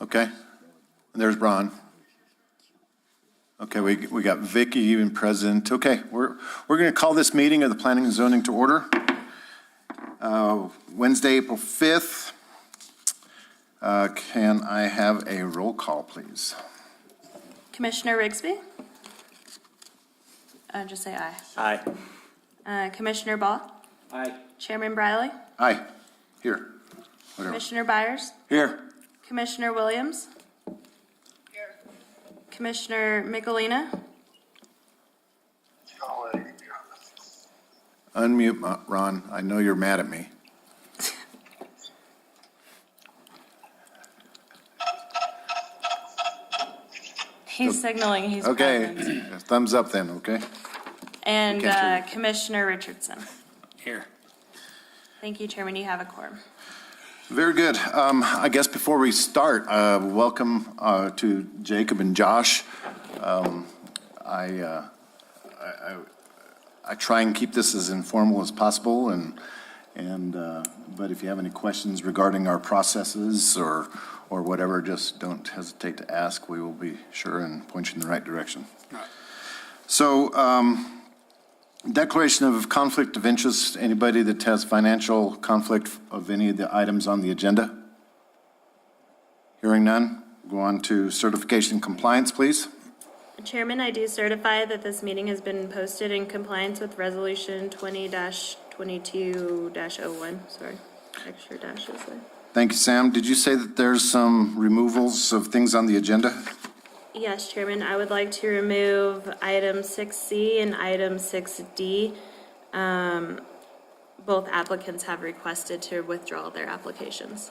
Okay. There's Ron. Okay, we got Vicky even present. Okay, we're going to call this meeting of the Planning and Zoning to order. Wednesday, April 5th. Can I have a roll call, please? Commissioner Rigsby? Just say aye. Aye. Commissioner Ball? Aye. Chairman Briley? Aye. Here. Whatever. Commissioner Byers? Here. Commissioner Williams? Here. Commissioner Michelina? Unmute, Ron. I know you're mad at me. He's signaling he's Okay, present. thumbs up then, okay? And You can't Commissioner Richardson. Here. Thank you, Chairman. You have a quorum. Very good. I guess before we start, welcome to Jacob and Josh. I try and keep this as informal as possible, but if you have any questions regarding our processes or whatever, just don't hesitate to ask. We will be sure and point you in the right direction. Right. So, declaration of conflict of interest. Anybody that has financial conflict of any of the items on the agenda? Hearing none, go on to certification compliance, please. Chairman, I do certify that this meeting has been posted in compliance with Resolution 20-22-01. Sorry, extra dashes there. Thank you, Sam. Did you say that there's some removals of things on the agenda? Yes, Chairman, I would like to remove item 6C and item 6D. Both applicants have requested to withdraw their applications.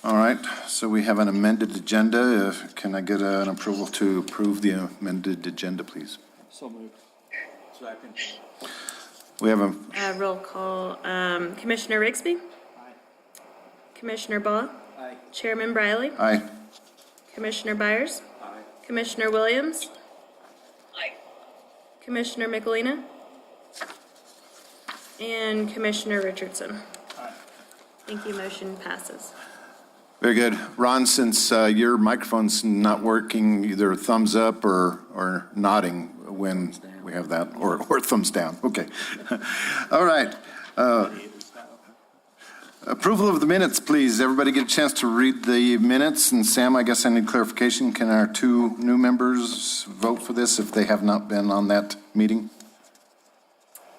All right, so we have an amended agenda. Can I get an approval to approve the amended agenda, please? So moved. Second. We have a, Roll call. Commissioner Rigsby? Aye. Commissioner Ball? Aye. Chairman Briley? aye. Commissioner Byers? Aye. Commissioner Williams? Aye. Commissioner Michelina? And Commissioner Richardson? Aye. Thank you. Motion passes. Very good. Ron, since your microphone's not working, either thumbs up or nodding when we have that, or thumbs down. Okay. All right. Approval of the minutes, please. Everybody get a chance to read the minutes. And Sam, I guess I need clarification. Can our two new members vote for this if they have not been on that meeting?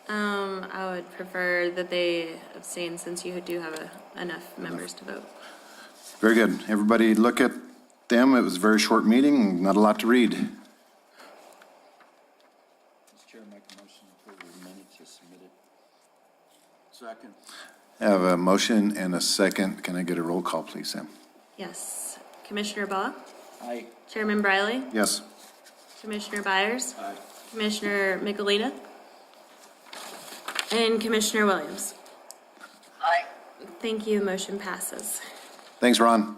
I would prefer that they abstain since you do have enough members to vote. Very good. Everybody look at them. It was a very short meeting, not a lot to read. Mr. Chair, make a motion to approve the minutes as submitted. Second. I have a motion and a second. Can I get a roll call, please, Sam? Yes. Commissioner Baugh? Aye. Chairman Briley? Yes. Commissioner Byers? Aye. Commissioner Michelina? And Commissioner Williams? Aye. Thank you. Motion passes. Thanks, Ron.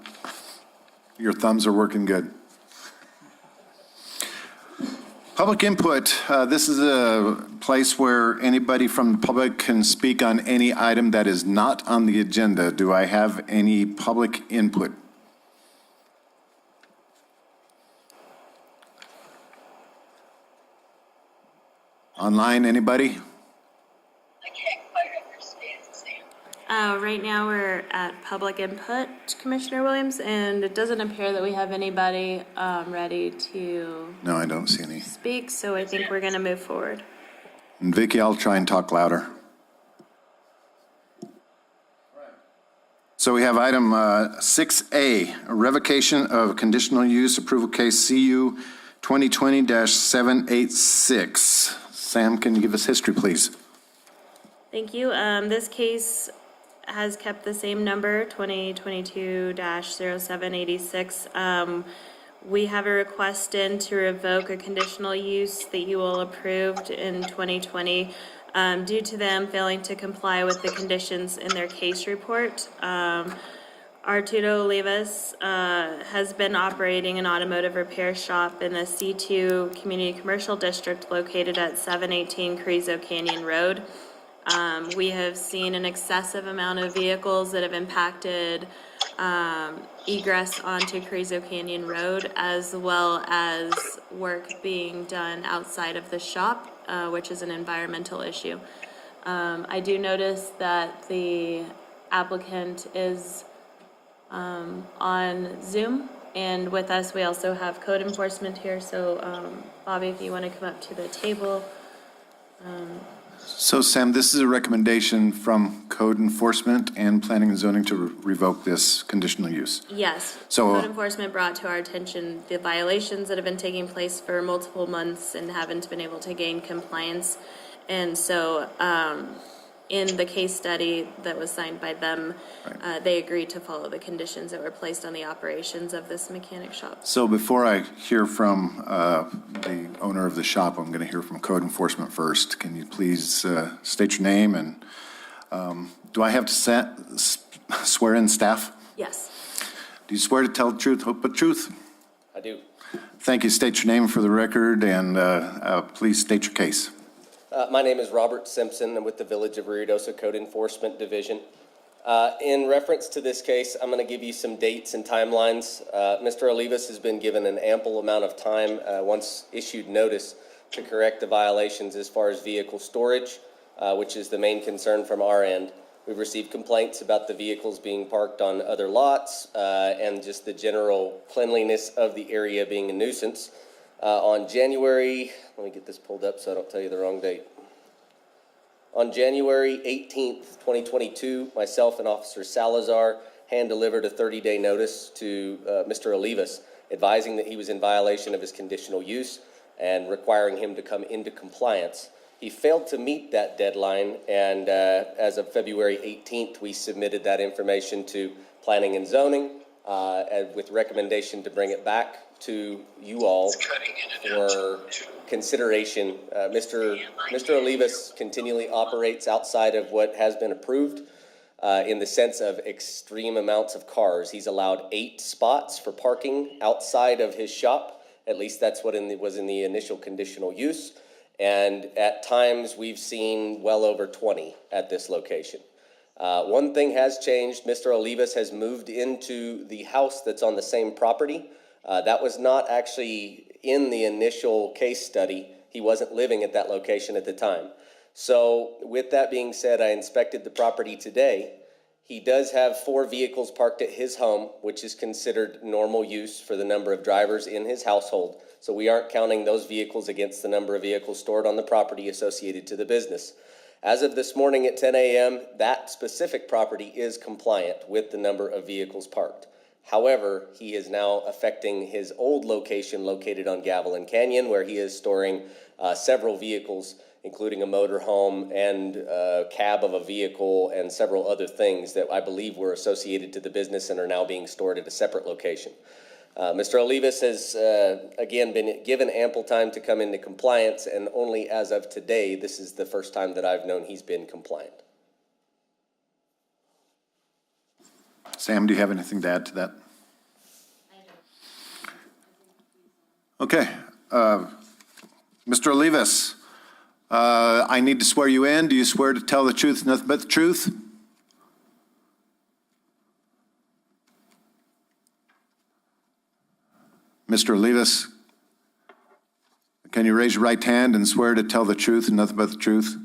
Your thumbs are working good. Public input. This is a place where anybody from the public can speak on any item that is not on the agenda. Do I have any public input? Online, anybody? I can't quite understand, Sam. Right now we're at public input, Commissioner Williams, and it doesn't appear that we have anybody ready to No, I don't see any. speak, so I think we're going to move forward. And Vicky, I'll try and talk louder. So we have item 6A, a revocation of conditional use approval case CU 2020-786. Sam, can you give us history, please? Thank you. This case has kept the same number, 2022-0786. We have a request in to revoke a conditional use that you all approved in 2020 due to them failing to comply with the conditions in their case report. Arturo Olivas has been operating an automotive repair shop in the C2 Community Commercial District located at 718 Carrizo Canyon Road. We have seen an excessive amount of vehicles that have impacted egress onto Carrizo Canyon Road, as well as work being done outside of the shop, which is an environmental issue. I do notice that the applicant is on Zoom, and with us, we also have code enforcement here, so Bobby, if you want to come up to the table. So Sam, this is a recommendation from code enforcement and planning and zoning to revoke this conditional use. Yes. So- Code enforcement brought to our attention the violations that have been taking place for multiple months and haven't been able to gain compliance. And so, in the case study that was signed by them, they agreed to follow the conditions that were placed on the operations of this mechanic shop. So before I hear from the owner of the shop, I'm going to hear from code enforcement first. Can you please state your name and do I have to swear in staff? Yes. Do you swear to tell the truth, hope but truth? I do. Thank you. State your name for the record and please state your case. My name is Robert Simpson. I'm with the Village of Ruidoso Code Enforcement Division. In reference to this case, I'm going to give you some dates and timelines. Mr. Olivas has been given an ample amount of time, once issued notice, to correct the violations as far as vehicle storage, which is the main concern from our end. We've received complaints about the vehicles being parked on other lots and just the general cleanliness of the area being a nuisance. On January, let me get this pulled up so I don't tell you the wrong date. On January 18th, 2022, myself and Officer Salazar hand-delivered a 30-day notice to Mr. Olivas, advising that he was in violation of his conditional use and requiring him to come into compliance. He failed to meet that deadline, and as of February 18th, we submitted that information to Planning and Zoning with recommendation to bring it back to you all for consideration. Mr. Olivas continually operates outside of what has been approved in the sense of extreme amounts of cars. He's allowed 8 spots for parking outside of his shop. At least that's what was in the initial conditional use. And at times we've seen well over 20 at this location. One thing has changed. Mr. Olivas has moved into the house that's on the same property. That was not actually in the initial case study. He wasn't living at that location at the time. So with that being said, I inspected the property today. He does have 4 vehicles parked at his home, which is considered normal use for the number of drivers in his household. So we aren't counting those vehicles against the number of vehicles stored on the property associated to the business. As of this morning at 10 a.m., that specific property is compliant with the number of vehicles parked. However, he is now affecting his old location located on Gavilan Canyon, where he is storing several vehicles, including a motorhome and a cab of a vehicle and several other things that I believe were associated to the business and are now being stored at a separate location. Mr. Olivas has, again, been given ample time to come into compliance, and only as of today, this is the first time that I've known he's been compliant. Sam, do you have anything to add to that? Okay. Mr. Olivas, I need to swear you in. Do you swear to tell the truth, nothing but the truth? Mr. Olivas, can you raise your right hand and swear to tell the truth and nothing but the truth?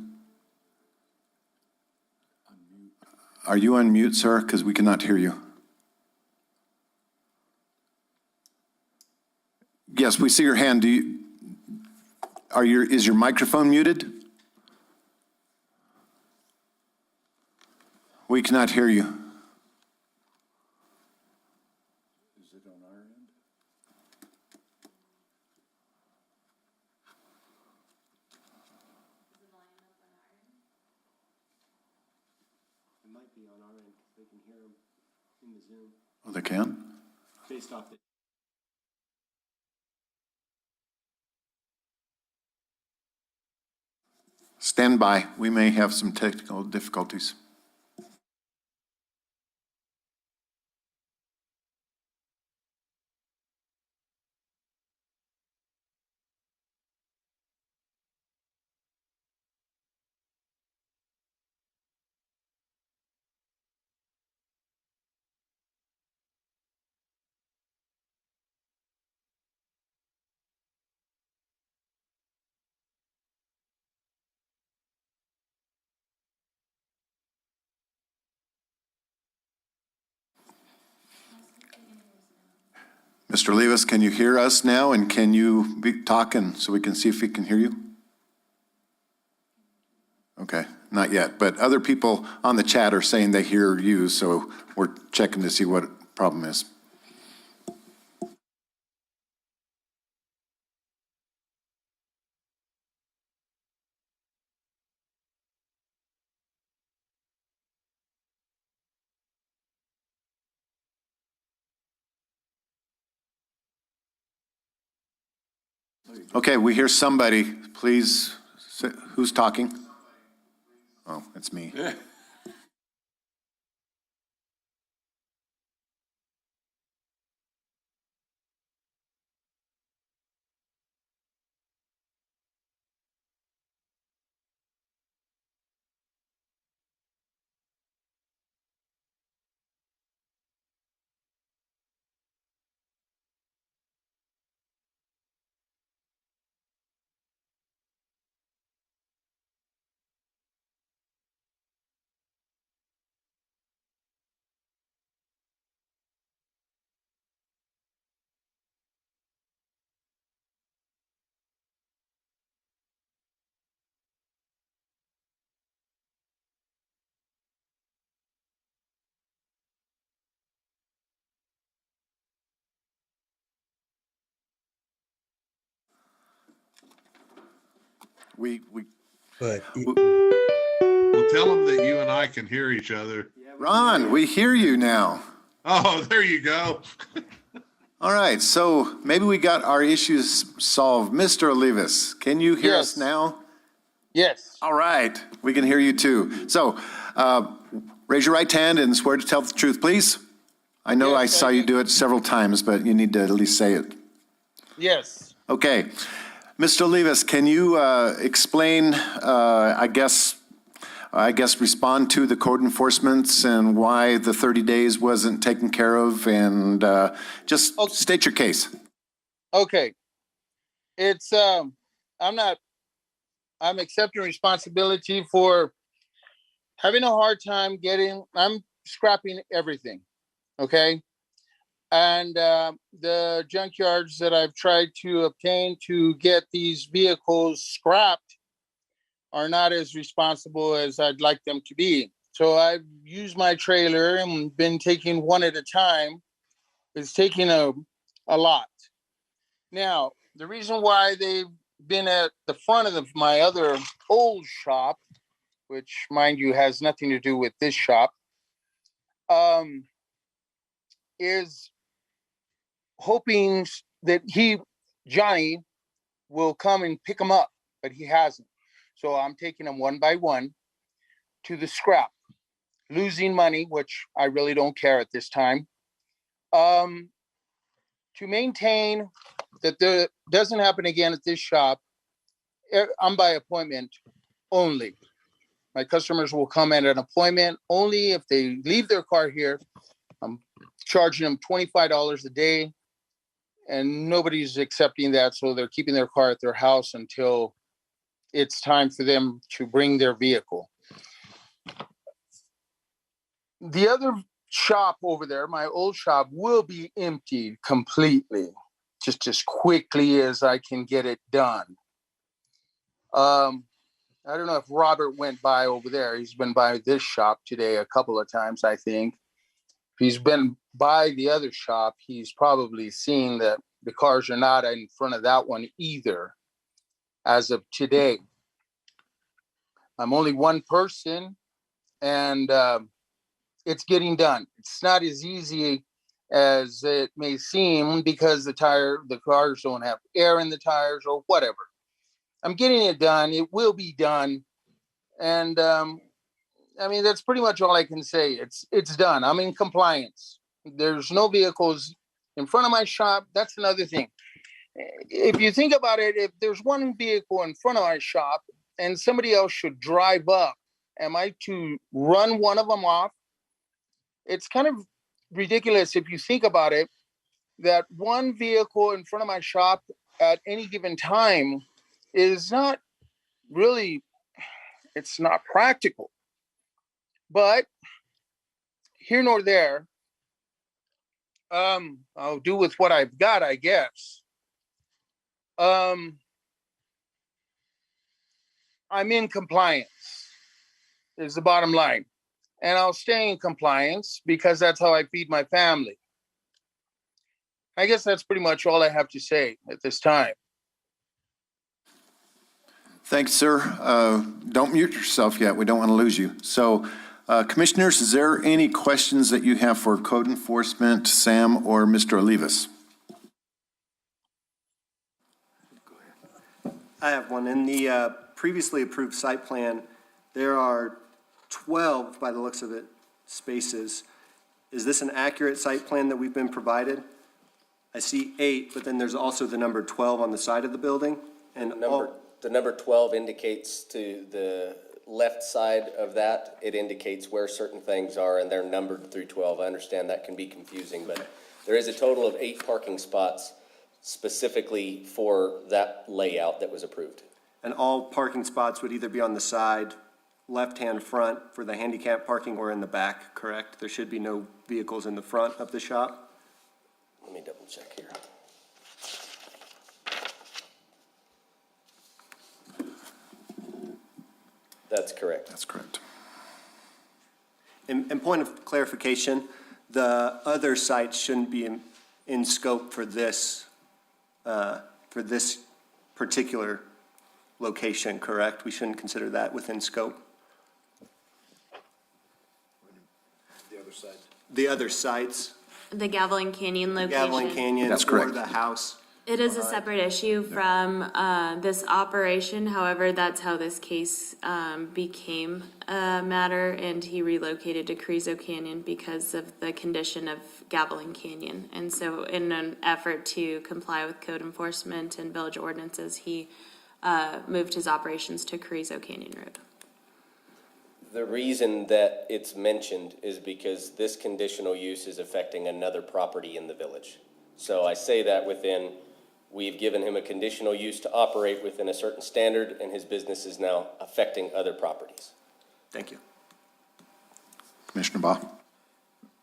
Are you on mute, sir? Because we cannot hear you. Yes, we see your hand. Is your microphone muted? We cannot hear you. Is it on our end? It might be on our end because they can hear him in the Zoom Oh, they can? based off the. Stand by. We may have some technical difficulties. Mr. Levis, can you hear us now, and can you be talking so we can see if we can hear you? Okay, not yet, but other people on the chat are saying they hear you, so we're checking to see what the problem is. Okay, we hear somebody. Please, who's talking? Oh, it's me. We, But Well, tell them that you and I can hear each other. Ron, we hear you now. Oh, there you go. All right, so maybe we got our issues solved. Mr. Olivas, can you hear us Yes. now? Yes. All right, we can hear you too. So raise your right hand and swear to tell the truth, please. I know I Yes, saw I you do. do it several times, but you need to at least say it. Yes. Okay. Mr. Olivas, can you explain, I guess, respond to the code enforcements and why the 30 days wasn't taken care of, and just Okay. state your case. Okay. It's I'm accepting responsibility for having a hard time I'm scrapping everything. Okay. And the junkyards that I've tried to obtain to get these vehicles scrapped are not as responsible as I'd like them to be. So I've used my trailer and been taking one at a time. It's taking a lot. Now, the reason why they've been at the front of my other old shop, which, mind you, has nothing to do with this shop, is hoping that Johnny, will come and pick them up, but he hasn't. So I'm taking them one by one to the scrap, losing money, which I really don't care at this time. To maintain that there doesn't happen again at this shop, I'm by appointment only. My customers will come at an appointment only if they leave their car here. I'm charging them $25 a day, and nobody's accepting that. So they're keeping their car at their house until it's time for them to bring their vehicle. The other shop over there, my old shop, will be emptied completely, just as quickly as I can get it done. I don't know if Robert went by over there. He's been by this shop today a couple of times, I think. If he's been by the other shop, he's probably seen that the cars are not in front of that one either as of today. I'm only one person, and it's getting done. It's not as easy as it may seem because the cars don't have air in the tires or whatever. I'm getting it done. It will be done. And I mean, that's pretty much all I can say. It's done. I'm in compliance. There's no vehicles in front of my shop. That's another thing. If you think about it, if there's one vehicle in front of my shop and somebody else should drive up, am I to run one of them off? It's kind of ridiculous if you think about it, that one vehicle in front of my shop at any given time is not really, it's not practical. But here nor there, I'll do with what I've got, I guess. I'm in compliance is the bottom line. And I'll stay in compliance because that's how I feed my family. I guess that's pretty much all I have to say at this time. Thanks, sir. Don't mute yourself yet. We don't want to lose you. So, Commissioners, is there any questions that you have for code enforcement, Sam or Mr. Olivas? I have one. In the previously approved site plan, there are 12, by the looks of it, spaces. Is this an accurate site plan that we've been provided? I see 8, but then there's also the number 12 on the side of the building. And The number 12 indicates to the left side of that, it indicates where certain things are, and they're numbered through 12. I understand that can be confusing, but there is a total of 8 parking spots specifically for that layout that was approved. And all parking spots would either be on the side, left-hand front for the handicap parking, or in the back, correct? There should be no vehicles in the front of the shop? Let me double check here. That's correct. That's correct. And point of clarification, the other sites shouldn't be in scope for this particular location, correct? We shouldn't consider that within scope? The other sites, The Gavilan Canyon location. Gavilan Canyon, That's or correct. the house. It is a separate issue from this operation. However, that's how this case became a matter, and he relocated to Carrizo Canyon because of the condition of Gavilan Canyon. And so in an effort to comply with code enforcement and village ordinances, he moved his operations to Carrizo Canyon Road. The reason that it's mentioned is because this conditional use is affecting another property in the village. So I say that we've given him a conditional use to operate within a certain standard, and his business is now affecting other properties. Thank you. Commissioner Baugh?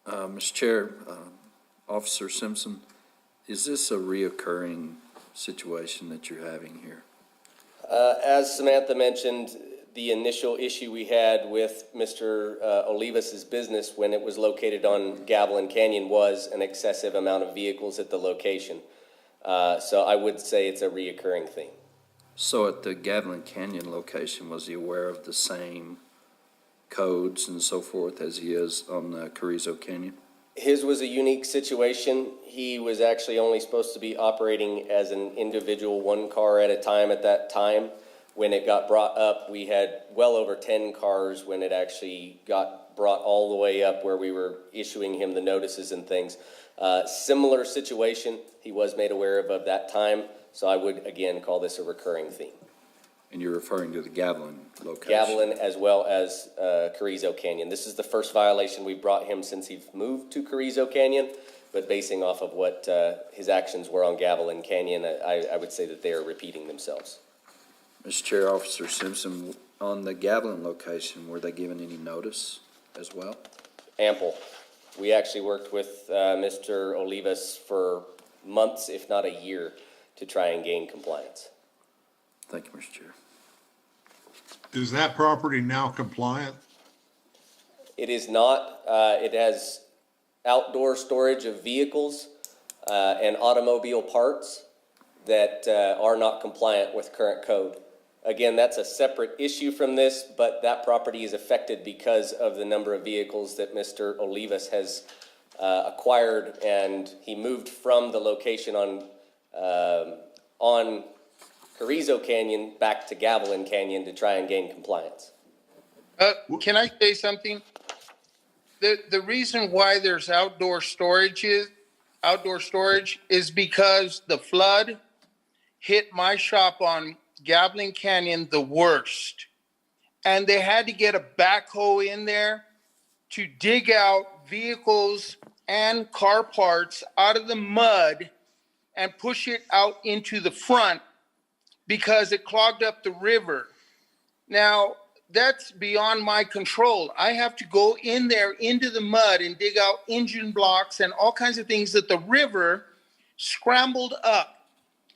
Mr. Chair, Officer Simpson, is this a reoccurring situation that you're having here? As Samantha mentioned, the initial issue we had with Mr. Olivas's business when it was located on Gavilan Canyon was an excessive amount of vehicles at the location. So I would say it's a reoccurring thing. So at the Gavilan Canyon location, was he aware of the same codes and so forth as he is on the Carrizo Canyon? His was a unique situation. He was actually only supposed to be operating as an individual, one car at a time at that time. When it got brought up, we had well over 10 cars when it actually got brought all the way up where we were issuing him the notices and things. Similar situation, he was made aware of that time, so I would again call this a recurring theme. And you're referring to the Gavilan location? Gavilan as well as Carrizo Canyon. This is the first violation we brought him since he's moved to Carrizo Canyon, but basing off of what his actions were on Gavilan Canyon, I would say that they are repeating themselves. Mr. Chair, Officer Simpson, on the Gavilan location, were they given any notice as well? Ample. We actually worked with Mr. Olivas for months, if not a year, to try and gain compliance. Thank you, Mr. Chair. Is that property now compliant? It is not. It has outdoor storage of vehicles and automobile parts that are not compliant with current code. Again, that's a separate issue from this, but that property is affected because of the number of vehicles that Mr. Olivas has acquired, and he moved from the location on Carrizo Canyon back to Gavilan Canyon to try and gain compliance. Can I say something? The reason why there's outdoor storage is because the flood hit my shop on Gavilan Canyon the worst. And they had to get a backhoe in there to dig out vehicles and car parts out of the mud and push it out into the front because it clogged up the river. Now, that's beyond my control. I have to go in there into the mud and dig out engine blocks and all kinds of things that the river scrambled up.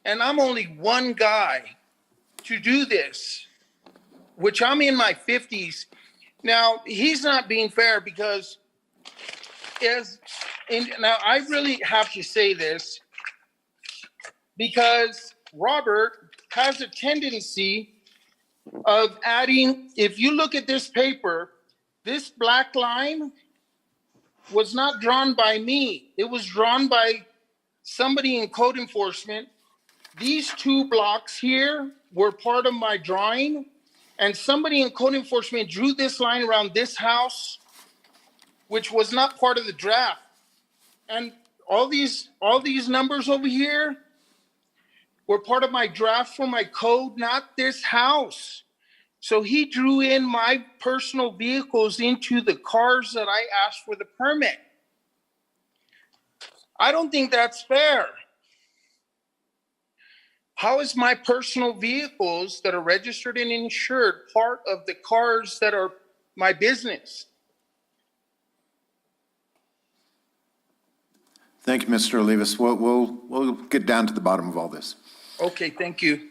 And I'm only one guy to do this, which I'm in my 50s. Now, he's not being fair because now I really have to say this because Robert has a tendency of adding, if you look at this paper, this black line was not drawn by me. It was drawn by somebody in code enforcement. These two blocks here were part of my drawing, and somebody in code enforcement drew this line around this house, which was not part of the draft. And all these numbers over here were part of my draft for my code, not this house. So he drew in my personal vehicles into the cars that I asked for the permit. I don't think that's fair. How is my personal vehicles that are registered and insured part of the cars that are my business? Thank you, Mr. Olivas. We'll get down to the bottom of all this. Okay, thank you.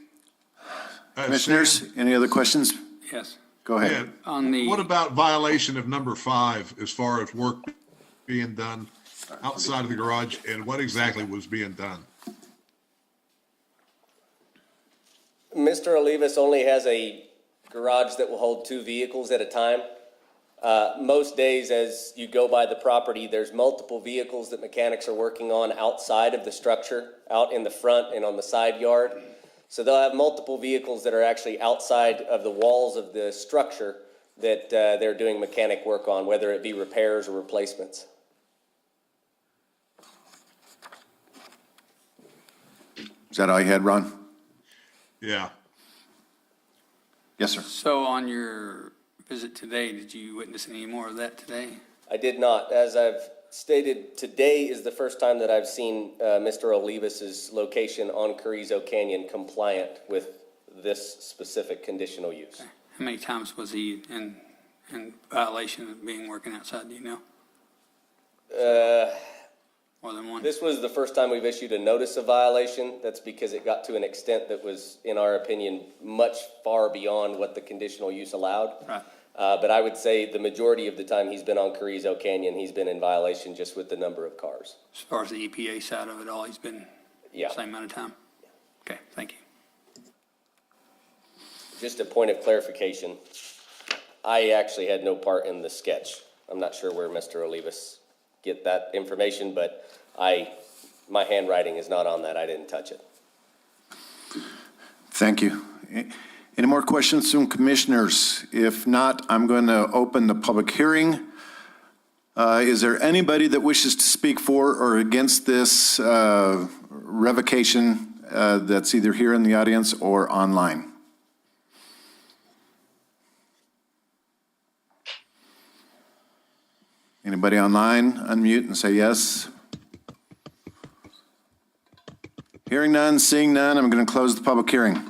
Commissioners, any other questions? Yes. Go ahead. Sam, what about violation of number 5 as far as work being done outside of the garage, and what exactly was being done? Mr. Olivas only has a garage that will hold 2 vehicles at a time. Most days as you go by the property, there's multiple vehicles that mechanics are working on outside of the structure, out in the front and on the side yard. So they'll have multiple vehicles that are actually outside of the walls of the structure that they're doing mechanic work on, whether it be repairs or replacements. Is that all you had, Ron? Yeah. Yes, sir. So on your visit today, did you witness any more of that today? I did not. As I've stated, today is the first time that I've seen Mr. Olivas's location on Carrizo Canyon compliant with this specific conditional use. How many times was he in violation of being working outside, do you know? More than one? This was the first time we've issued a notice of violation. That's because it got to an extent that was, in our opinion, much far beyond what the conditional use allowed. Right. But I would say the majority of the time he's been on Carrizo Canyon, he's been in violation just with the number of cars. As far as the EPA side of it all, he's been the same amount of time? Okay, thank you. Just a point of clarification, I actually had no part in the sketch. I'm not sure where Mr. Olivas get that information, but my handwriting is not on that. I didn't touch it. Thank you. Any more questions from commissioners? If not, I'm going to open the public hearing. Is there anybody that wishes to speak for or against this revocation that's either here in the audience or online? Anybody online? Unmute and say yes. Hearing none, seeing none, I'm going to close the public hearing.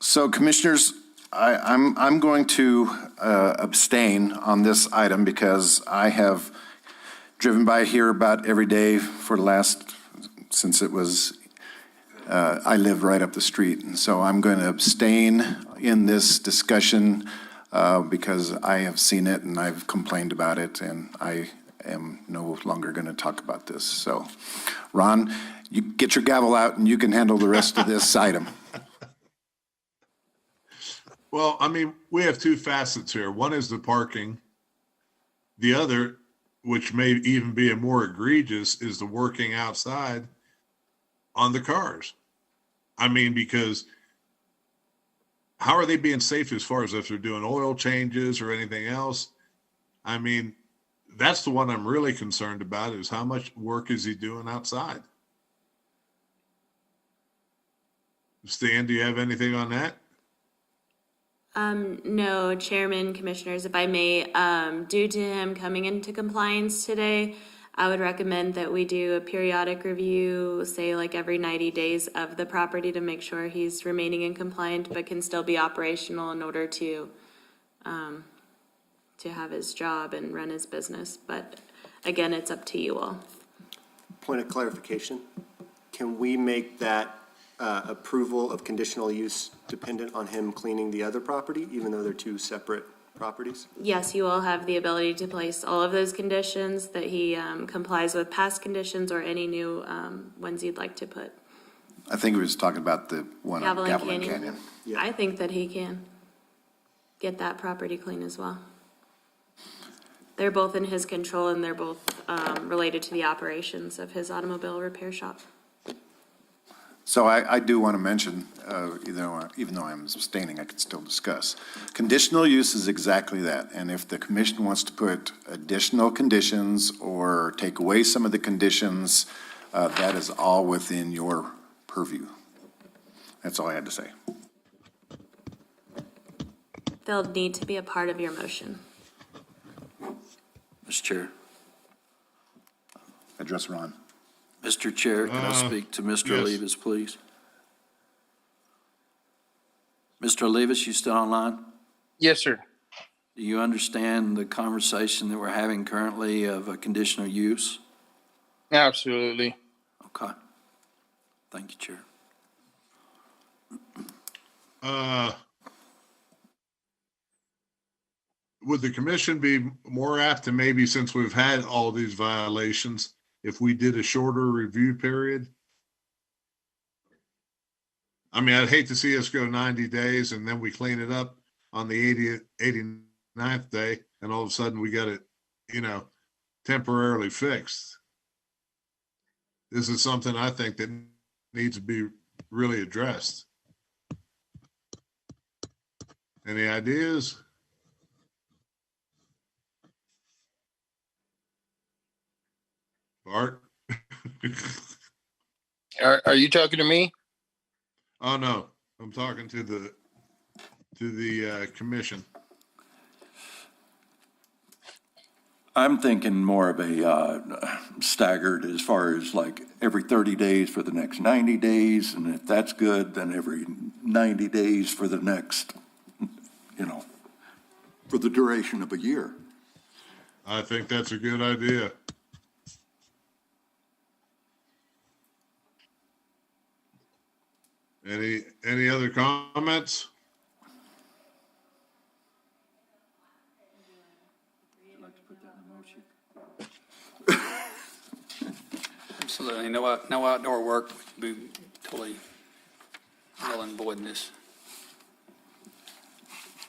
So commissioners, I'm going to abstain on this item because I have driven by here about every day for the last, since it was, I live right up the street. And so I'm going to abstain in this discussion because I have seen it and I've complained about it, and I am no longer going to talk about this. So, Ron, you get your gavel out and you can handle the rest of this item. Well, I mean, we have 2 facets here. One is the parking. The other, which may even be a more egregious, is the working outside on the cars. I mean, because how are they being safe as far as if they're doing oil changes or anything else? I mean, that's the one I'm really concerned about, is how much work is he doing outside? Stan, do you have anything on that? No, Chairman, Commissioners, if I may, due to him coming into compliance today, I would recommend that we do a periodic review, say like every 90 days of the property to make sure he's remaining in compliant, but can still be operational in order to have his job and run his business. But again, it's up to you all. Point of clarification, can we make that approval of conditional use dependent on him cleaning the other property, even though they're two separate properties? Yes, you all have the ability to place all of those conditions, that he complies with past conditions or any new ones you'd like to put. I think we was talking about the one on Gavilan Gavilan Canyon. Canyon. Yeah. I think that he can get that property clean as well. They're both in his control, and they're both related to the operations of his automobile repair shop. So I do want to mention, even though I'm abstaining, I can still discuss. Conditional use is exactly that. And if the commission wants to put additional conditions or take away some of the conditions, that is all within your purview. That's all I had to say. They'll need to be a part of your motion. Mr. Chair. Address Ron. Mr. Chair, can I speak to Mr. yes. Olivas, please? Mr. Olivas, you still online? Yes, sir. Do you understand the conversation that we're having currently of a conditional use? Absolutely. Okay. Thank you, Chair. Would the commission be more apt to, maybe since we've had all these violations, if we did a shorter review period? I mean, I'd hate to see us go 90 days and then we clean it up on the 89th day and all of a sudden we got it, temporarily fixed. This is something I think that needs to be really addressed. Any ideas? Bart? Are you talking to me? Oh, no, I'm talking to the commission. I'm thinking more of a staggered, as far as like every 30 days for the next 90 days. And if that's good, then every 90 days for the next, for the duration of a year. I think that's a good idea. Any other comments? Absolutely. No outdoor work would be totally null and void in this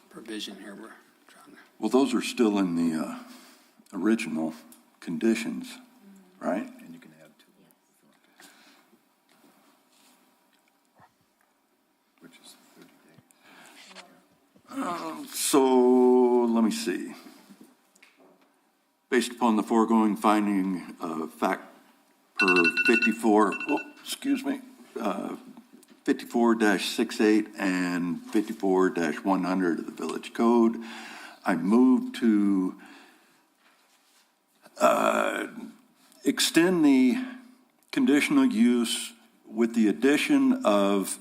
provision here we're trying to. Well, those are still in the original conditions, right? And you can add to it. Which is 30 days. So let me see. Based upon the foregoing finding of fact per 54-68 and 54-100 of the Village Code, I move to extend the conditional use with the addition of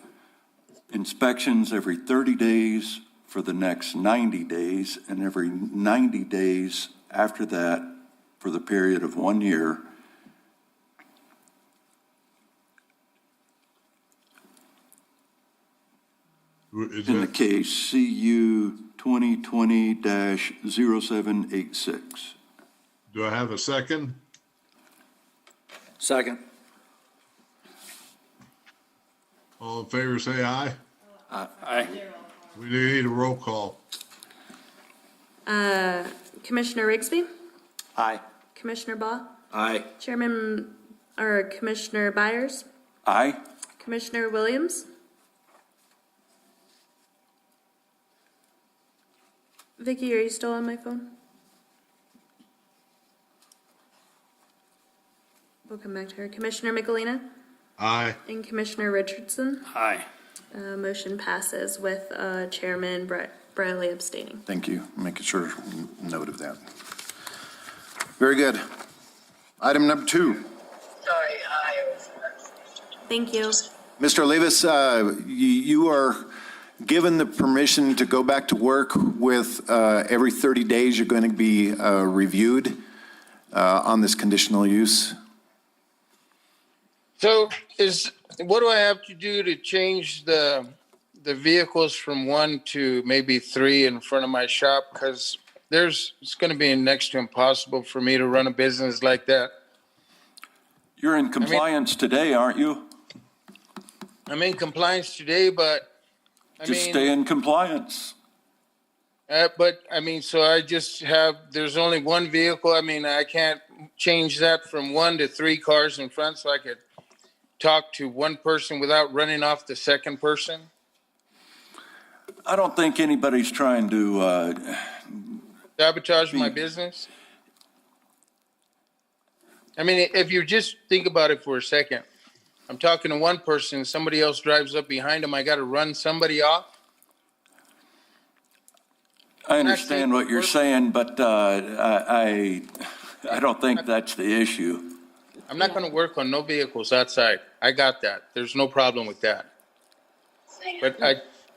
inspections every 30 days for the next 90 days, and every 90 days after that for the period of 1 year. Is In the it, case CU 2020-0786. do I have a second? Second. All in favor, say aye. Aye. We need a roll call. Commissioner Rigsby? Aye. Commissioner Baugh? Aye. Commissioner Byers? Aye? Commissioner Williams? Vicky, are you still on my phone? We'll come back to her. Commissioner Michelina Aye. and Commissioner Richardson. Aye. Motion passes with Chairman Briley abstaining. Thank you. Making sure note of that. Very good. Item number 2. Sorry, I was. Thank you. Mr. Olivas, you are given the permission to go back to work with every 30 days you're going to be reviewed on this conditional use. So what do I have to do to change the vehicles from 1 to maybe 3 in front of my shop? Because it's going to be next to impossible for me to run a business like that. You're in compliance today, aren't you? I'm in compliance today, but Just stay in compliance. So I just there's only 1 vehicle. I mean, I can't change that from 1 to 3 cars in front so I could talk to 1 person without running off the second person. I don't think anybody's trying to, Sabotage my business. I mean, if you just think about it for a second, I'm talking to 1 person, somebody else drives up behind him, I got to run somebody off. I understand what you're saying, but I don't think that's the issue. I'm not going to work on no vehicles outside. I got that. There's no problem with that. But I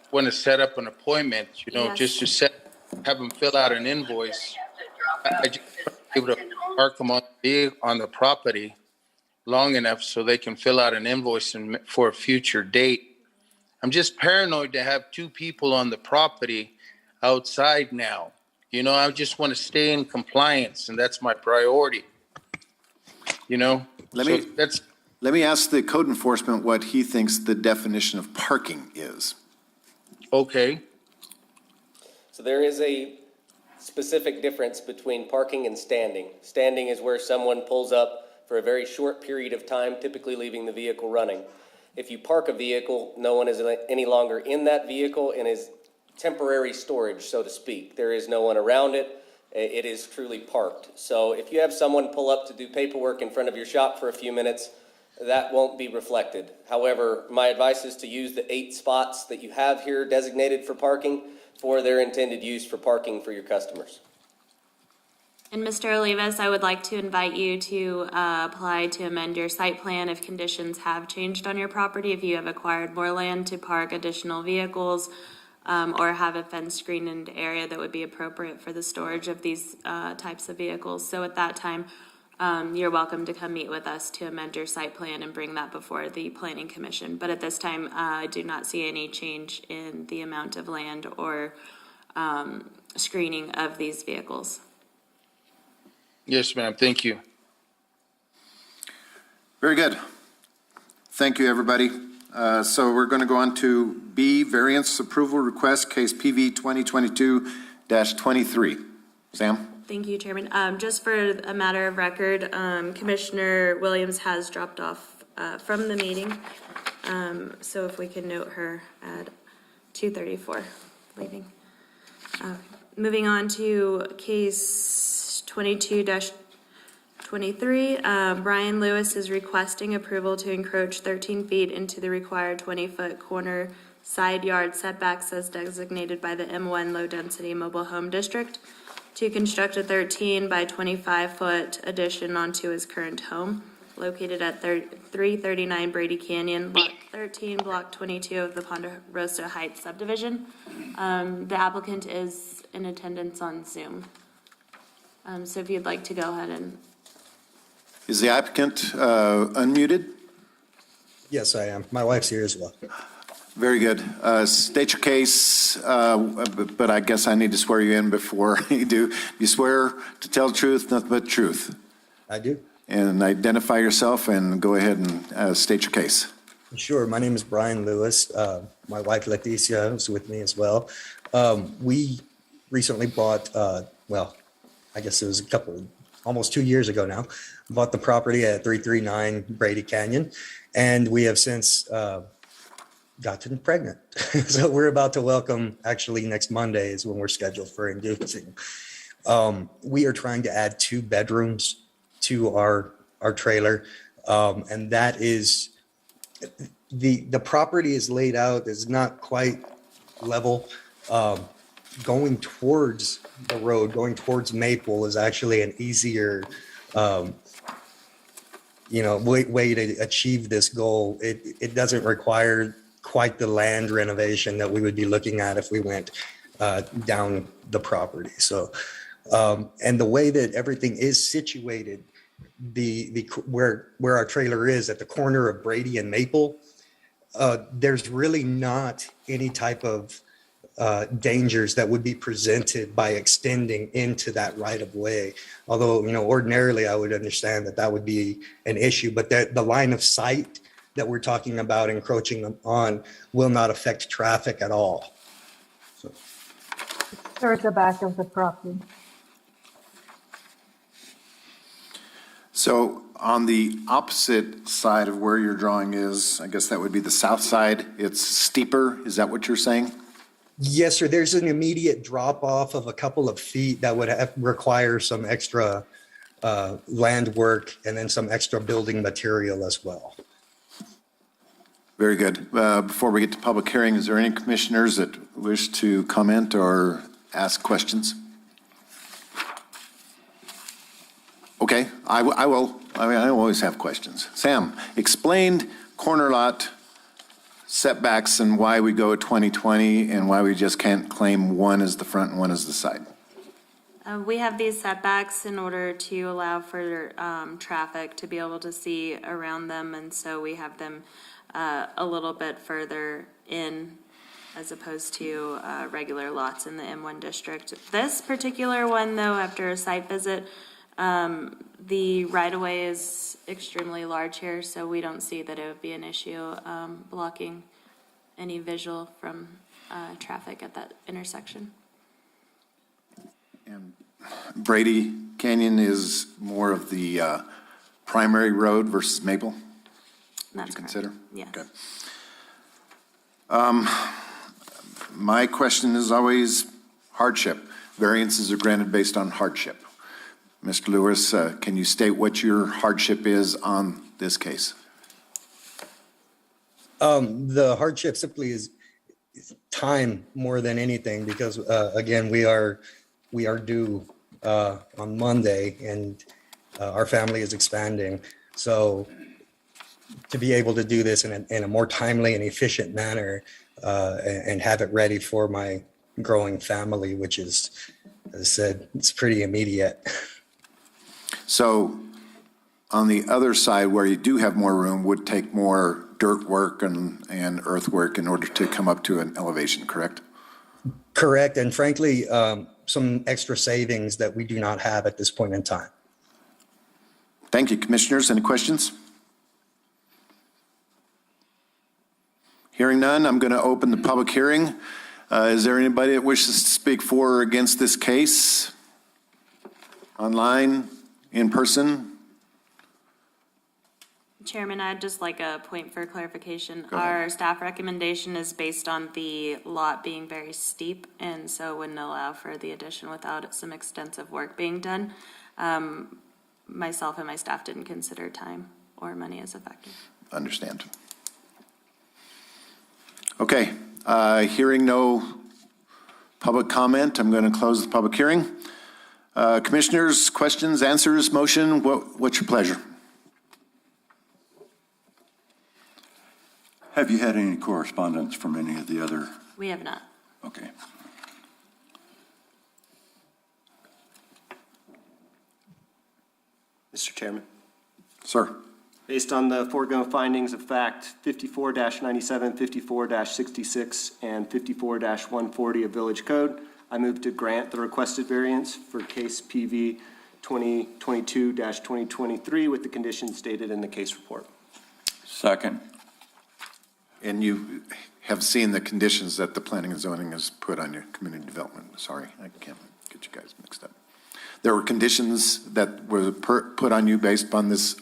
want to set up an appointment, Yes. just to have them fill out an invoice. I just want to be able to park them on the property long enough so they can fill out an invoice for a future date. I'm just paranoid to have 2 people on the property outside now. I just want to stay in compliance, and that's my priority. Let me ask the code enforcement what he thinks the definition of parking is. Okay. So there is a specific difference between parking and standing. Standing is where someone pulls up for a very short period of time, typically leaving the vehicle running. If you park a vehicle, no one is any longer in that vehicle and is temporary storage, so to speak. There is no one around it. It is truly parked. So if you have someone pull up to do paperwork in front of your shop for a few minutes, that won't be reflected. However, my advice is to use the 8 spots that you have here designated for parking for their intended use for parking for your customers. And Mr. Olivas, I would like to invite you to apply to amend your site plan if conditions have changed on your property, if you have acquired more land to park additional vehicles, or have a fenced screened area that would be appropriate for the storage of these types of vehicles. So at that time, you're welcome to come meet with us to amend your site plan and bring that before the Planning Commission. But at this time, I do not see any change in the amount of land or screening of these vehicles. Yes, ma'am. Thank you. Very good. Thank you, everybody. So we're going to go on to B, variance approval request, case PV 2022-23. Sam? Thank you, Chairman. Just for a matter of record, Commissioner Williams has dropped off from the meeting. So if we can note her at 2:34, leaving. Moving on to case 22-23, Brian Lewis is requesting approval to encroach 13 feet into the required 20-foot corner side yard setbacks as designated by the M1 Low Density Mobile Home District to construct a 13 by 25-foot addition onto his current home located at 339 Brady Canyon, Lot 13, Block 22 of the Ponderosa Heights subdivision. The applicant is in attendance on Zoom. So if you'd like to go ahead and... Is the applicant unmuted? Yes, I am. My wife's here as well. Very good. State your case, but I guess I need to swear you in before you do. You swear to tell the truth, nothing but truth. I do. And identify yourself and go ahead and state your case. Sure. My name is Brian Lewis. My wife, Leticia, is with me as well. We recently bought, I guess it was almost 2 years ago now, bought the property at 339 Brady Canyon, and we have since gotten pregnant. So we're about to welcome, actually next Monday is when we're scheduled for inducing. We are trying to add 2 bedrooms to our trailer, and that is, the property is laid out, is not quite level. Going towards the road, going towards Maple is actually an easier way to achieve this goal. It doesn't require quite the land renovation that we would be looking at if we went down the property. So, and the way that everything is situated, where our trailer is at the corner of Brady and Maple, there's really not any type of dangers that would be presented by extending into that right of way. Although, ordinarily I would understand that would be an issue, but the line of sight that we're talking about encroaching on will not affect traffic at all. Towards the back of the property. So on the opposite side of where your drawing is, I guess that would be the south side, it's steeper, is that what you're saying? Yes, sir. There's an immediate drop off of a couple of feet that would require some extra land work and then some extra building material as well. Very good. Before we get to public hearing, is there any commissioners that wish to comment or ask questions? Okay, I will. I always have questions. Sam, explain corner lot setbacks and why we go at 2020 and why we just can't claim one as the front and one as the side. We have these setbacks in order to allow for traffic to be able to see around them, and so we have them a little bit further in as opposed to regular lots in the M1 district. This particular one, though, after a site visit, the right-of-way is extremely large here, so we don't see that it would be an issue blocking any visual from traffic at that intersection. And Brady Canyon is more of the primary road versus Maple? That's you consider? Yes. Okay. My question is always hardship. Variances are granted based on hardship. Mr. Lewis, can you state what your hardship is on this case? The hardship simply is time more than anything because, again, we are due on Monday and our family is expanding. So to be able to do this in a more timely and efficient manner and have it ready for my growing family, which is, as I said, it's pretty immediate. So on the other side where you do have more room would take more dirt work and earthwork in order to come up to an elevation, correct? Correct. And frankly, some extra savings that we do not have at this point in time. Thank you. Commissioners, any questions? Hearing none, I'm going to open the public hearing. Is there anybody that wishes to speak for or against this case? Online, in person? Chairman, I'd just like a point for clarification. Go ahead. Our staff recommendation is based on the lot being very steep, and so wouldn't allow for the addition without some extensive work being done. Myself and my staff didn't consider time or money as a factor. Understand. Okay, hearing no public comment, I'm going to close the public hearing. Commissioners, questions, answers, motion, what's your pleasure? Have you had any correspondence from any of the other? We have not. Okay. Mr. Chairman, Sir. based on the foregoing findings of fact, 54-97, 54-66, and 54-140 of Village Code, I move to grant the requested variance for case PV 2022-2023 with the conditions stated in the case report. Second. And you have seen the conditions that the planning and zoning has put on your community development. Sorry, I can't get you guys mixed up. There were conditions that were put on you based upon this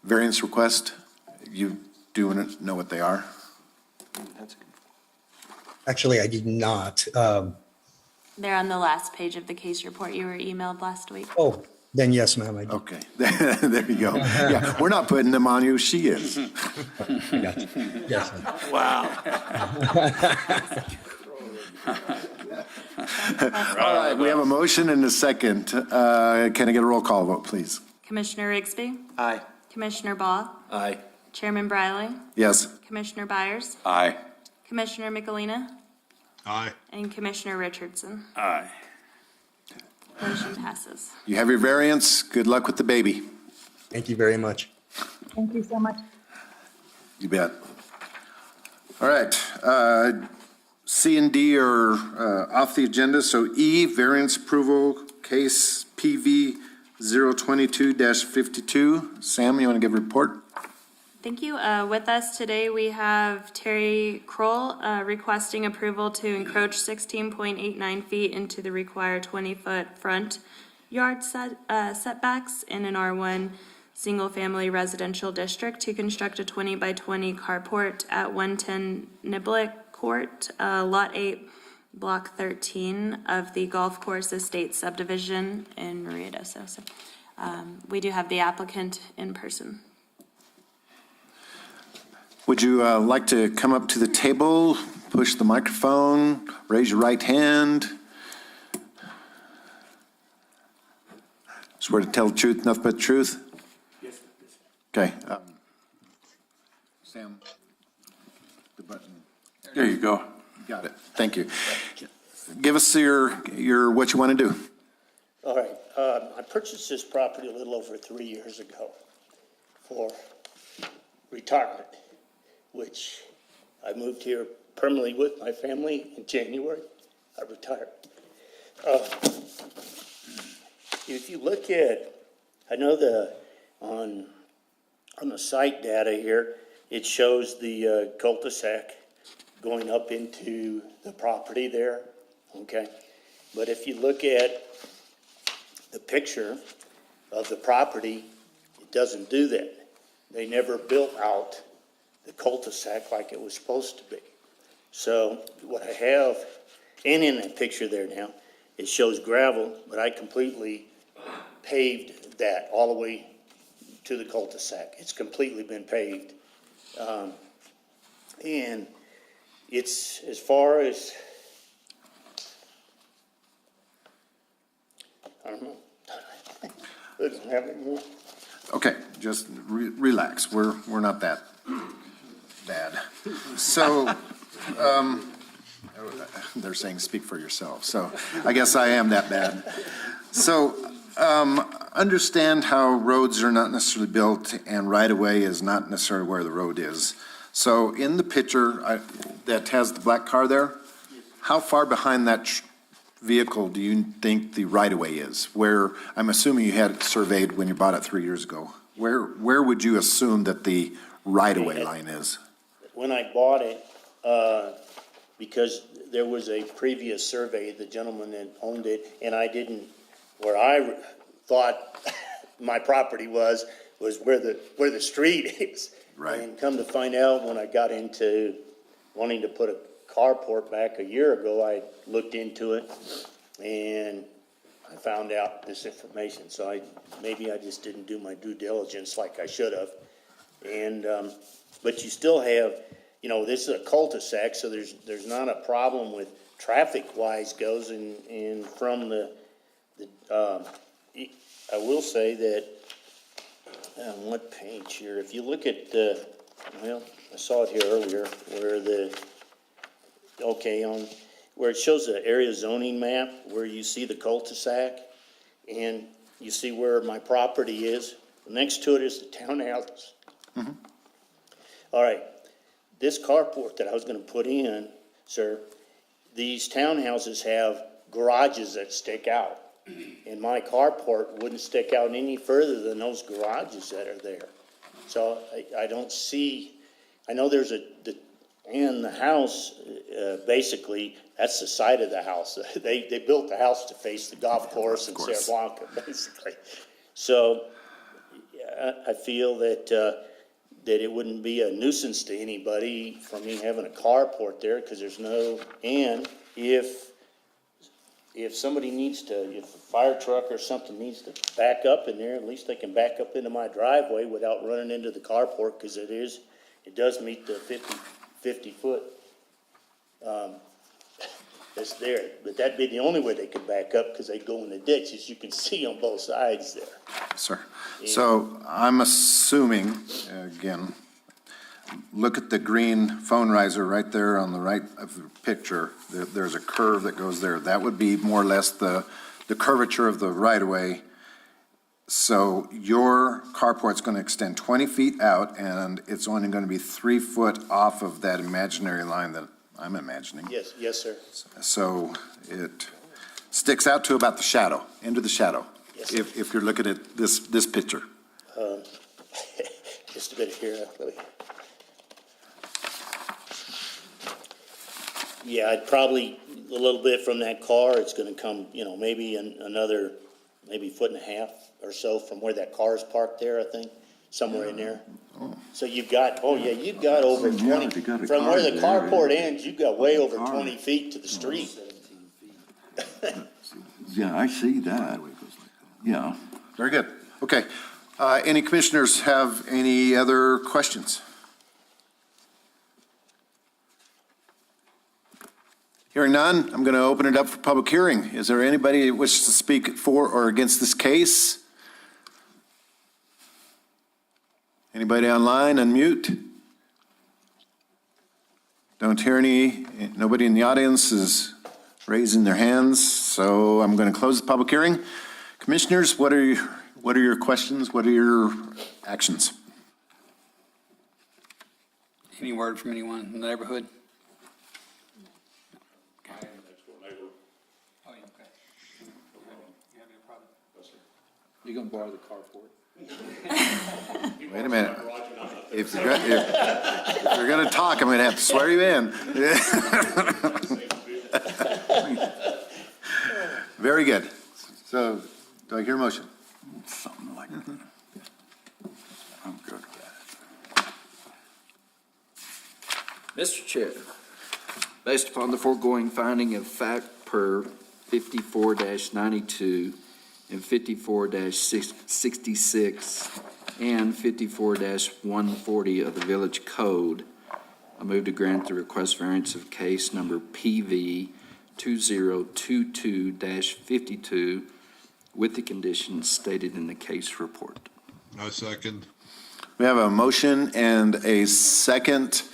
variance request. You do know what they are? Actually, I did not. They're on the last page of the case report you were emailed last week. Oh, then yes, ma'am, I do. Okay, there you go. Yeah, we're not putting them on you, she is. Gotcha. Yes, ma'am. Wow. All right, we have a motion and a second. Can I get a roll call vote, please? Commissioner Rigsby? Aye. Commissioner Ball, Aye. Chairman Briley, Yes. Commissioner Byers, Aye. Commissioner Michelina, Aye. and Commissioner Richardson. Aye. Motion passes. You have your variance. Good luck with the baby. Thank you very much. Thank you so much. You bet. All right, C and D are off the agenda, so E, variance approval, case PV 022-52. Sam, you want to give a report? Thank you. With us today, we have Terry Kroll requesting approval to encroach 16.89 feet into the required 20-foot front yard setbacks in an R1 single-family residential district to construct a 20 by 20 carport at 110 Niblick Court, Lot 8, Block 13 of the Golf Course Estate subdivision in Ruidoso. So, we do have the applicant in person. Would you like to come up to the table, push the microphone, raise your right hand? Swear to tell the truth, nothing but the truth? Yes. Okay. Sam, the button. There you go. Got it. Thank you. Give us your what you want to do. All right, I purchased this property a little over 3 years ago for retirement, which I moved here permanently with my family in January. I retired. If you look at, I know on the site data here, it shows the cul-de-sac going up into the property there, okay? But if you look at the picture of the property, it doesn't do that. They never built out the cul-de-sac like it was supposed to be. So what I have, and in that picture there now, it shows gravel, but I completely paved that all the way to the cul-de-sac. It's completely been paved. And it's as far as, I don't know. I don't have any more. Okay, just relax. We're not that bad. So, they're saying speak for yourself. So I guess I am that bad. So, understand how roads are not necessarily built and right-of-way is not necessarily where the road is. So in the picture that has the black car there, how far behind that vehicle do you think the right-of-way is? Where, I'm assuming you had it surveyed when you bought it 3 years ago. Where would you assume that the right-of-way line is? When I bought it, because there was a previous survey, the gentleman that owned it, and I didn't, where I thought my property was where the street is. Right. And come to find out, when I got into wanting to put a carport back a year ago, I looked into it and I found out this information. So maybe I just didn't do my due diligence like I should have. And, but you still have, this is a cul-de-sac, so there's not a problem with traffic-wise goes and from I will say that, on what page here, if you look at I saw it here earlier, where it shows the area zoning map, where you see the cul-de-sac, and you see where my property is, next to it is the townhouses. Mm-hmm. All right, this carport that I was gonna put in, sir, these townhouses have garages that stick out. And my carport wouldn't stick out any further than those garages that are there. So I don't see, I know there's and the house, basically, that's the side of the house. They built the house to face the golf course in Sierra Blanca, basically. So I feel that it wouldn't be a nuisance to anybody for me having a carport there, because there's no, and if somebody needs to, if a fire truck or something needs to back up in there, at least they can back up into my driveway without running into the carport, because it does meet the 50 foot. that's there. But that'd be the only way they could back up, because they go in the ditch, as you can see on both sides there. Sir. So I'm assuming, again, look at the green phone riser right there on the right of the picture. There's a curve that goes there. That would be more or less the curvature of the right-of-way. So your carport's going to extend 20 feet out, and it's only going to be 3 foot off of that imaginary line that I'm imagining. Yes, sir. So it sticks out to about the shadow, into the shadow, Yes, sir. if you're looking at this picture. Just a bit here. Yeah, I'd probably, a little bit from that car, it's gonna come, maybe another, maybe foot and a half or so from where that car is parked there, I think, somewhere in there. So you've got, you've got over Yeah, 20, they got a from where the car there, carport yeah. ends, you've got way over 20 feet to the street. Yeah, I see that. Yeah. Very good. Okay. Any commissioners have any other questions? Hearing none, I'm going to open it up for public hearing. Is there anybody who wishes to speak for or against this case? Anybody online? Unmute. Don't hear any. Nobody in the audience is raising their hands, so I'm going to close the public hearing. Commissioners, what are your questions? What are your actions? Any word from anyone in the neighborhood? Oh, yeah, okay. You have any problem? You gonna borrow the carport? Wait a minute. If you're going to talk, I'm going to have to swear you in. Very good. So, do I hear a motion? Something like that. I'm good with that. Mr. Chair, based upon the foregoing finding of fact per 54-92 and 54-66 and 54-140 of the Village Code, I move to grant the request variance of case number PV 2022-52 with the conditions stated in the case report. I second. We have a motion and a second.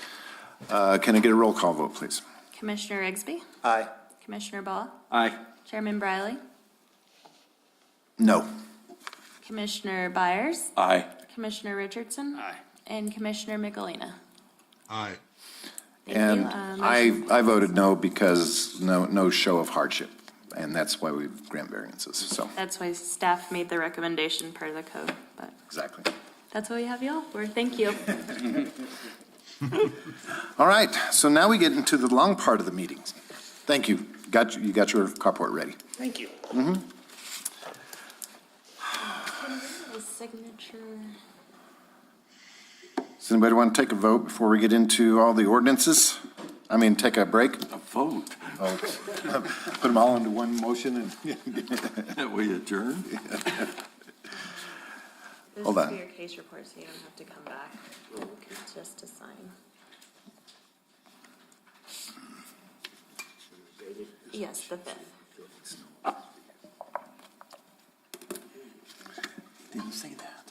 Can I get a roll call vote, please? Commissioner Rigsby? Aye. Commissioner Ball? Aye. Chairman Briley? No. Commissioner Byers? Aye. Commissioner Richardson? Aye. And Commissioner Michelina? Aye. Thank And you. I voted no because no show of hardship, and that's why we grant variances, so. That's why staff made the recommendation per the code, but Exactly. that's what we have y'all for. Thank you. All right, so now we get into the long part of the meetings. Thank you. You got your carport ready. Thank you. Signature. Does anybody want to take a vote before we get into all the ordinances? I mean, take a break? A vote. Oh, put them all into one motion and. We adjourn? This Hold is on. for your case report, so you don't have to come back. It's just to sign. Yes, the 5th. Didn't say that.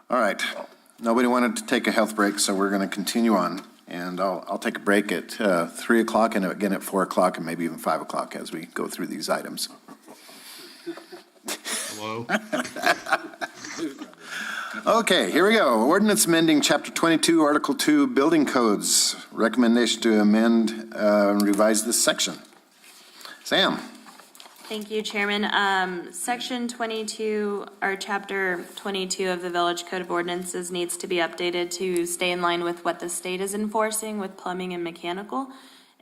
All right. Nobody wanted to take a health break, so we're going to continue on. And I'll take a break at 3 o'clock and again at 4 o'clock and maybe even 5 o'clock as we go through these items. Hello? Okay, here we go. Ordinance amending Chapter 22, Article 2, Building Codes. Recommendation to amend and revise this section. Sam? Thank you, Chairman. Section 22, or Chapter 22 of the Village Code of Ordinances needs to be updated to stay in line with what the state is enforcing with plumbing and mechanical.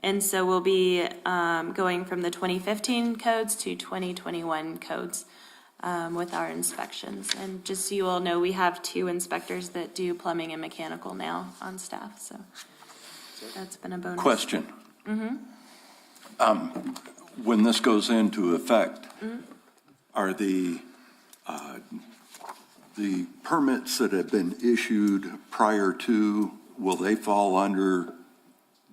And so we'll be going from the 2015 codes to 2021 codes with our inspections. And just so you all know, we have 2 inspectors that do plumbing and mechanical now on staff, so that's been a bonus. Question. When this goes into effect, are the the permits that have been issued prior to, will they fall under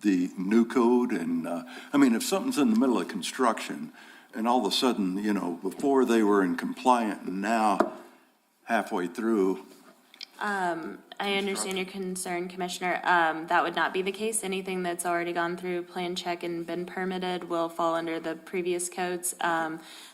the new code? And, I mean, if something's in the middle of construction and all of a sudden, you know, before they were in compliant and now halfway through, I understand your concern, Commissioner. That would not be the case. Anything that's already gone through plan check and been permitted will fall under the previous codes.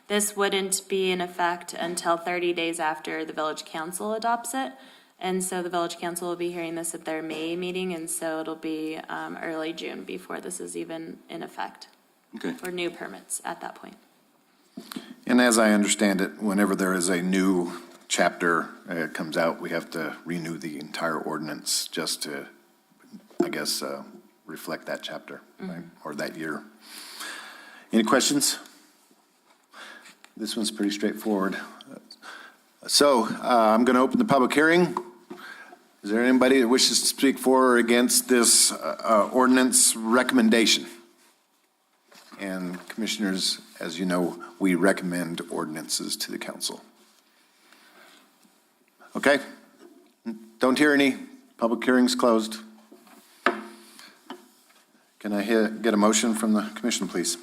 This wouldn't be in effect until 30 days after the village council adopts it. And so the village council will be hearing this at their May meeting, and so it'll be early June before this is even in effect okay. for new permits at that point. And as I understand it, whenever there is a new chapter comes out, we have to renew the entire ordinance just to, I guess, reflect that chapter, right? Or that year. Any questions? This one's pretty straightforward. So I'm going to open the public hearing. Is there anybody that wishes to speak for or against this ordinance recommendation? And commissioners, as you know, we recommend ordinances to the council. Okay? Don't hear any. Public hearing's closed. Can I get a motion from the commission, please?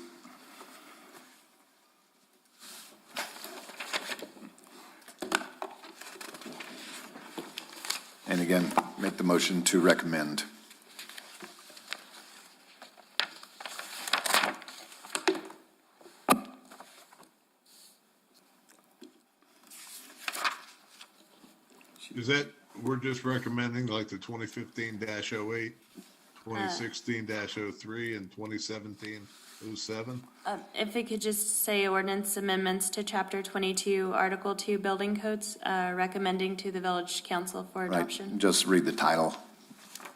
And again, make the motion to recommend. Is that, we're just recommending like the 2015-08, 2016-03, and 2017-07? If it could just say ordinance amendments to Chapter 22, Article 2, Building Codes, recommending to the Village Council for Right, adoption. just read the title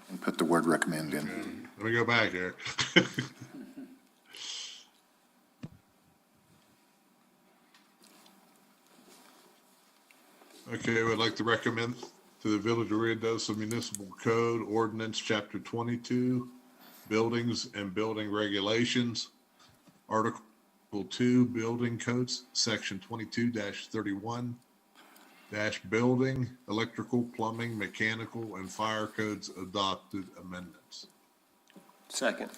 and put the word recommend in. Let me go back here. Okay, we'd like to recommend to the Village of Ruidoso Municipal Code Ordinance Chapter 22, Buildings and Building Regulations, Article 2, Building Codes, Section 22-31, Building, Electrical, Plumbing, Mechanical, and Fire Codes adopted amendments. Second.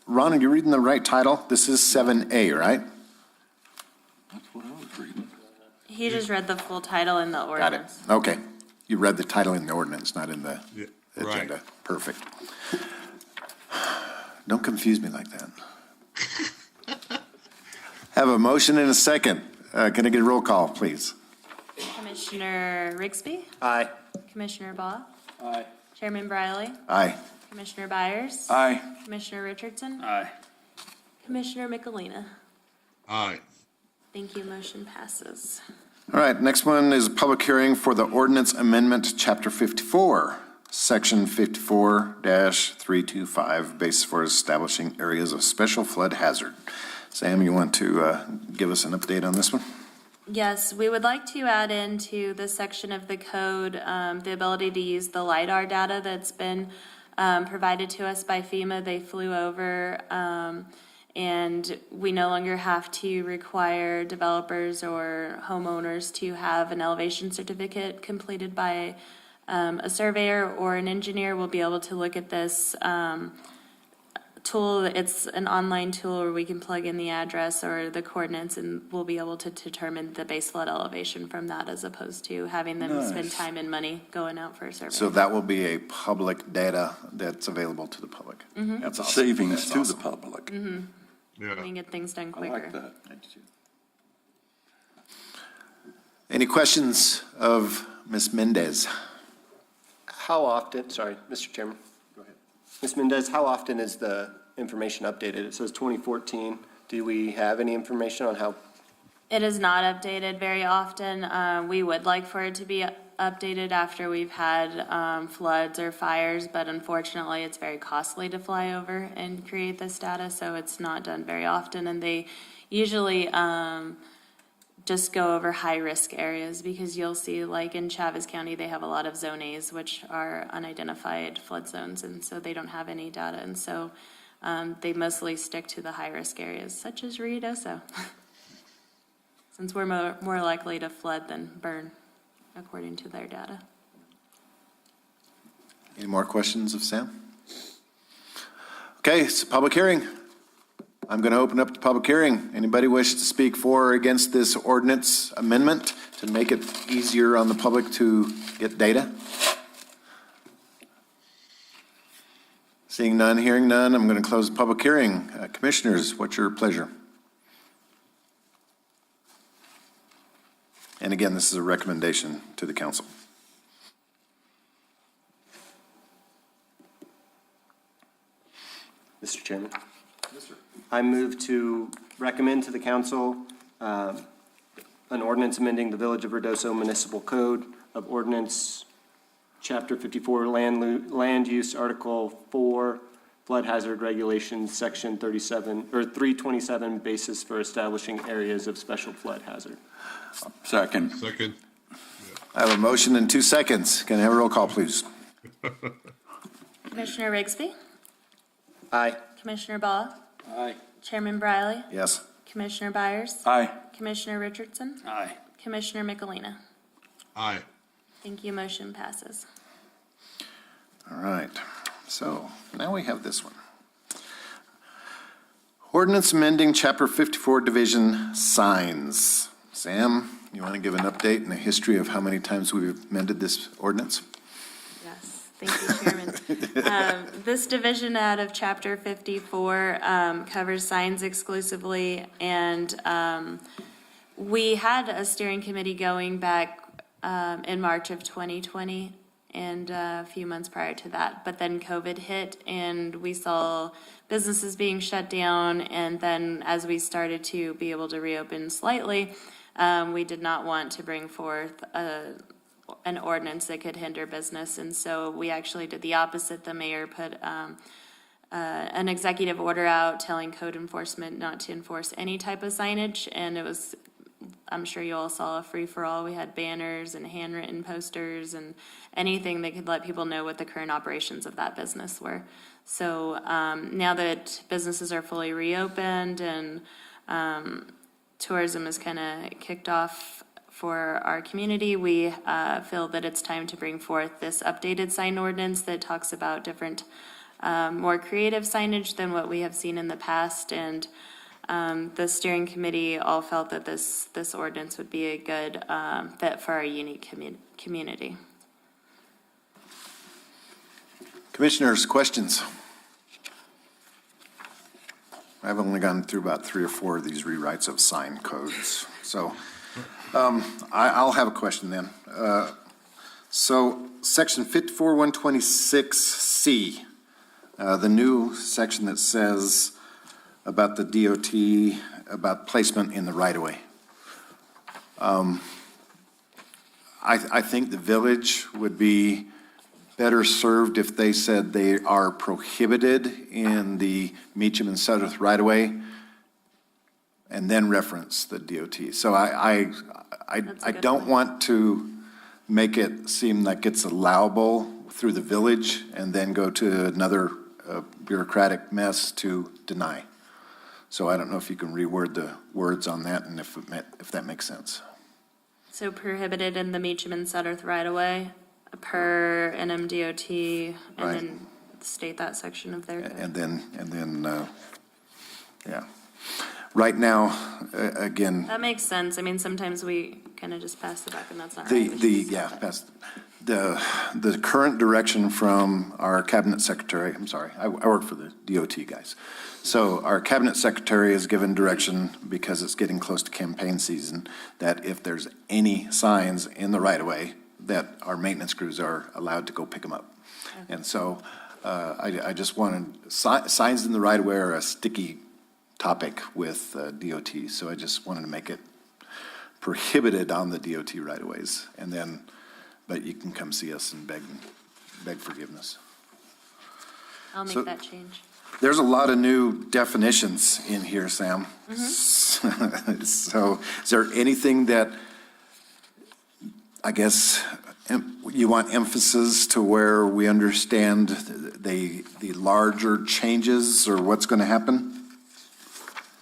Ron, are you reading the right title? This is 7A, right? That's what I was reading. He just read the full title in the Got it. ordinance. Okay. You read the title in the ordinance, not in the Yeah, right. agenda. Perfect. Don't confuse me like that. Have a motion and a second. Can I get a roll call, please? Commissioner Rigsby? Aye. Commissioner Baugh? Aye. Chairman Briley? Aye. Commissioner Byers? Aye. Commissioner Richardson? Aye. Commissioner Michelina? Aye. Thank you, motion passes. All right, next one is a public hearing for the ordinance amendment, Chapter 54, Section 54-325, basis for establishing areas of special flood hazard. Sam, you want to give us an update on this one? Yes, we would like to add into this section of the code the ability to use the LiDAR data that's been provided to us by FEMA. They flew over and we no longer have to require developers or homeowners to have an elevation certificate completed by a surveyor or an engineer. Will be able to look at this tool. It's an online tool where we can plug in the address or the coordinates, and we'll be able to determine the base flood elevation from that, as opposed to having them spend time and money going out for a survey. So that will be a public data that's available to the public. That's awesome. Savings That's to awesome. the public. We can get things done I quicker. like that. Any questions of Ms. Mendez? How often, sorry, Mr. Chairman. Go ahead. Ms. Mendez, how often is the information updated? It says 2014. Do we have any information on how? It is not updated very often. We would like for it to be updated after we've had floods or fires, but unfortunately, it's very costly to fly over and create this data, so it's not done very often. And they usually just go over high-risk areas, because you'll see, like in Chavez County, they have a lot of Zone A's, which are unidentified flood zones, and so they don't have any data. And so they mostly stick to the high-risk areas, such as Ruidoso. since we're more likely to flood than burn, according to their data. Any more questions of Sam? Okay, it's a public hearing. I'm going to open up the public hearing. Anybody wish to speak for or against this ordinance amendment to make it easier on the public to get data? Seeing none, hearing none, I'm going to close the public hearing. Commissioners, what's your pleasure? And again, this is a recommendation to the council. Mr. Chairman? I move to recommend to the council an ordinance amending the Village of Verdoso Municipal Code of Ordinance, Chapter 54, Land Use, Article 4, Flood Hazard Regulations, Section 37, or 327, basis for establishing areas of special flood hazard. Second. Second. I have a motion in 2 seconds. Can I have a roll call, please? Commissioner Rigsby? Aye. Commissioner Baugh? Aye. Chairman Briley? Yes. Commissioner Byers? Aye. Commissioner Richardson? Aye. Commissioner Michelina? Aye. Thank you, motion passes. All right. So now we have this one. Ordinance amending Chapter 54 Division signs. Sam, you want to give an update in the history of how many times we've amended this ordinance? Yes, thank you, Chairman. This division out of Chapter 54 covers signs exclusively, and we had a steering committee going back in March of 2020 and a few months prior to that, but then COVID hit and we saw businesses being shut down, and then as we started to be able to reopen slightly, we did not want to bring forth an ordinance that could hinder business, and so we actually did the opposite. The mayor put an executive order out telling code enforcement not to enforce any type of signage, and it was, I'm sure you all saw, a free-for-all. We had banners and handwritten posters and anything that could let people know what the current operations of that business were. So now that businesses are fully reopened and tourism is kind of kicked off for our community, we feel that it's time to bring forth this updated sign ordinance that talks about different, more creative signage than what we have seen in the past. And the steering committee all felt that this ordinance would be a good fit for our unique community. Commissioners, questions? I've only gone through about 3 or 4 of these rewrites of sign codes. So I'll have a question then. So section 54-126C, the new section that says about the DOT, about placement in the right-of-way. I think the village would be better served if they said they are prohibited in the Meacham and Sudworth right-of-way and then reference the DOT. So I don't want to make it seem like it's allowable through the village and then go to another bureaucratic mess to deny. So I don't know if you can reword the words on that and if that makes sense. So prohibited in the Meacham and Sudworth right-of-way per NMDOT, and Right. then state that section of their code. And then, yeah. Right now, again, That makes sense. I mean, sometimes we kind of just pass it back and that's not right. the current direction from our cabinet secretary, I'm sorry, I work for the DOT guys. So our cabinet secretary has given direction, because it's getting close to campaign season, that if there's any signs in the right of way, that our maintenance crews are allowed to go pick them up. Okay. And so I just wanted, signs in the right of way are a sticky topic with DOT. So I just wanted to make it prohibited on the DOT right of ways. And then, but you can come see us and beg forgiveness. I'll make that change. There's a lot of new definitions in here, Sam. Mm-hmm. So is there anything that, I guess, you want emphasis to where we understand the larger changes or what's going to happen?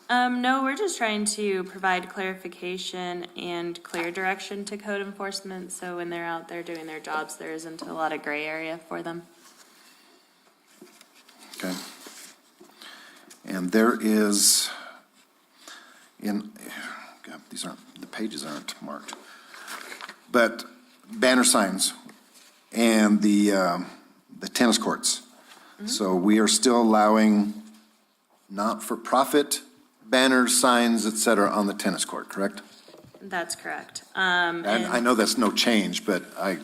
No, we're just trying to provide clarification and clear direction to code enforcement, so when they're out there doing their jobs, there isn't a lot of gray area for them. Okay. And there is, God, the pages aren't marked. But banner signs and the tennis courts. So we are still allowing not-for-profit banners, signs, et cetera, on the tennis court, correct? That's correct. And I know that's no change, but I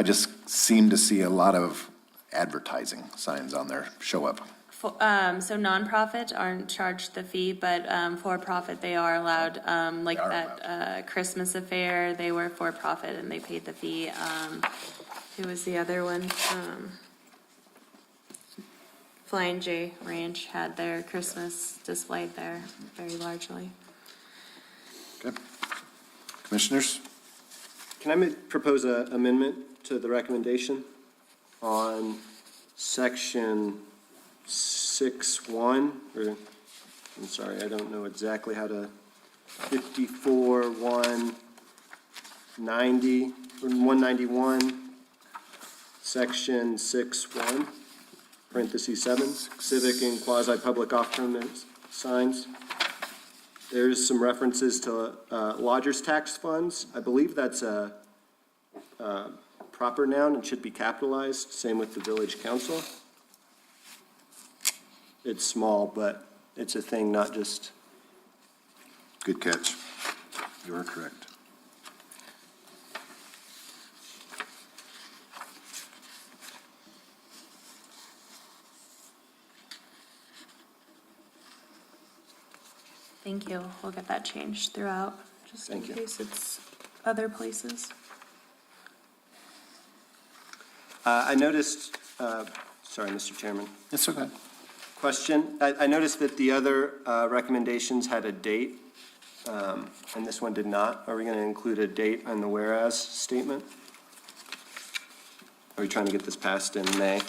just seem to see a lot of advertising signs on there show up. So nonprofit aren't charged the fee, but for-profit, they are allowed, like They are that Christmas affair, they were for-profit and they paid the fee. Who was the other one? Flying J Ranch had their Christmas displayed there very largely. Okay. Commissioners? Can I propose an amendment to the recommendation on section 6.1, or, I'm sorry, I don't know exactly how to, 54.190, or 191, section 6.1, parentheses 7, civic and quasi-public off-premise signs. There's some references to lodger's tax funds. I believe that's a proper noun and should be capitalized, same with the village council. It's small, but it's a thing, not just, Good catch. You are correct. Thank you. We'll get that changed throughout, just in Thank you. case it's other places. I noticed, sorry, Mr. Chairman. It's okay. Question, I noticed that the other recommendations had a date, and this one did not. Are we going to include a date on the whereas statement? Are we trying to get this passed in May?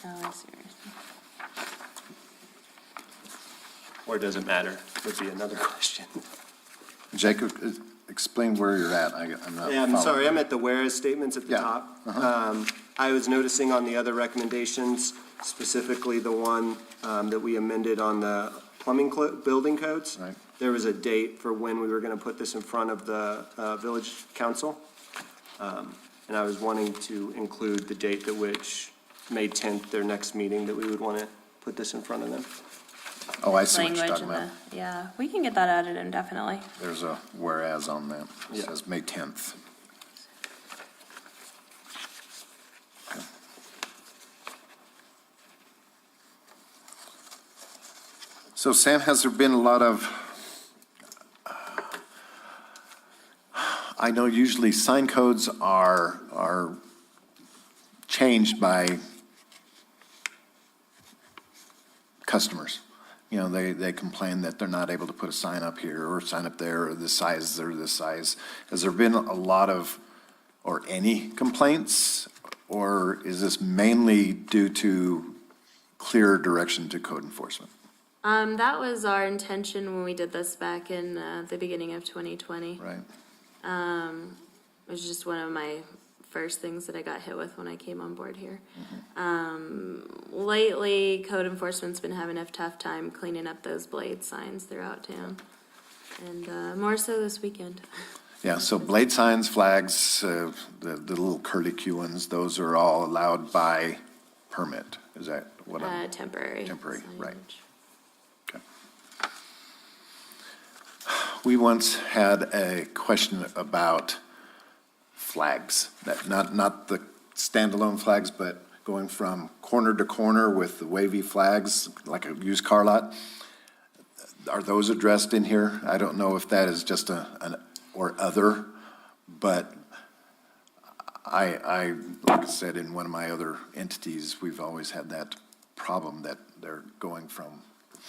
Oh, I see what you're saying. Or does it matter? Would be another question. Jacob, explain where you're at. I'm not Yeah, I'm following. sorry, I'm at the whereas statements at the Yeah. top. I was noticing on the other recommendations, specifically the one that we amended on the plumbing building codes. Right. There was a date for when we were going to put this in front of the village council. And I was wanting to include the date at which, May 10th, their next meeting, that we would want to put this in front of them. Oh, I see what you're Language talking in about. the, yeah, we can get that added in definitely. There's a whereas on that. It Yeah. says May 10th. Okay. So Sam, has there been a lot of, I know usually sign codes are changed by customers. You know, they complain that they're not able to put a sign up here or a sign up there, or this size or this size. Has there been a lot of, or any complaints? Or is this mainly due to clear direction to code enforcement? That was our intention when we did this back in the beginning of 2020. Right? It was just one of my first things that I got hit with when I came on board here. Lately, code enforcement's been having a tough time cleaning up those blade signs throughout town, and more so this weekend. Yeah, so blade signs, flags, the little curlicue ones, those are all allowed by permit. Is that what I'm? Temporary. Temporary, right. signage. Okay. We once had a question about flags, that not the standalone flags, but going from corner to corner with the wavy flags, like a used car lot. Are those addressed in here? I don't know if that is just an or other, but I, like I said, in one of my other entities, we've always had that problem that they're going from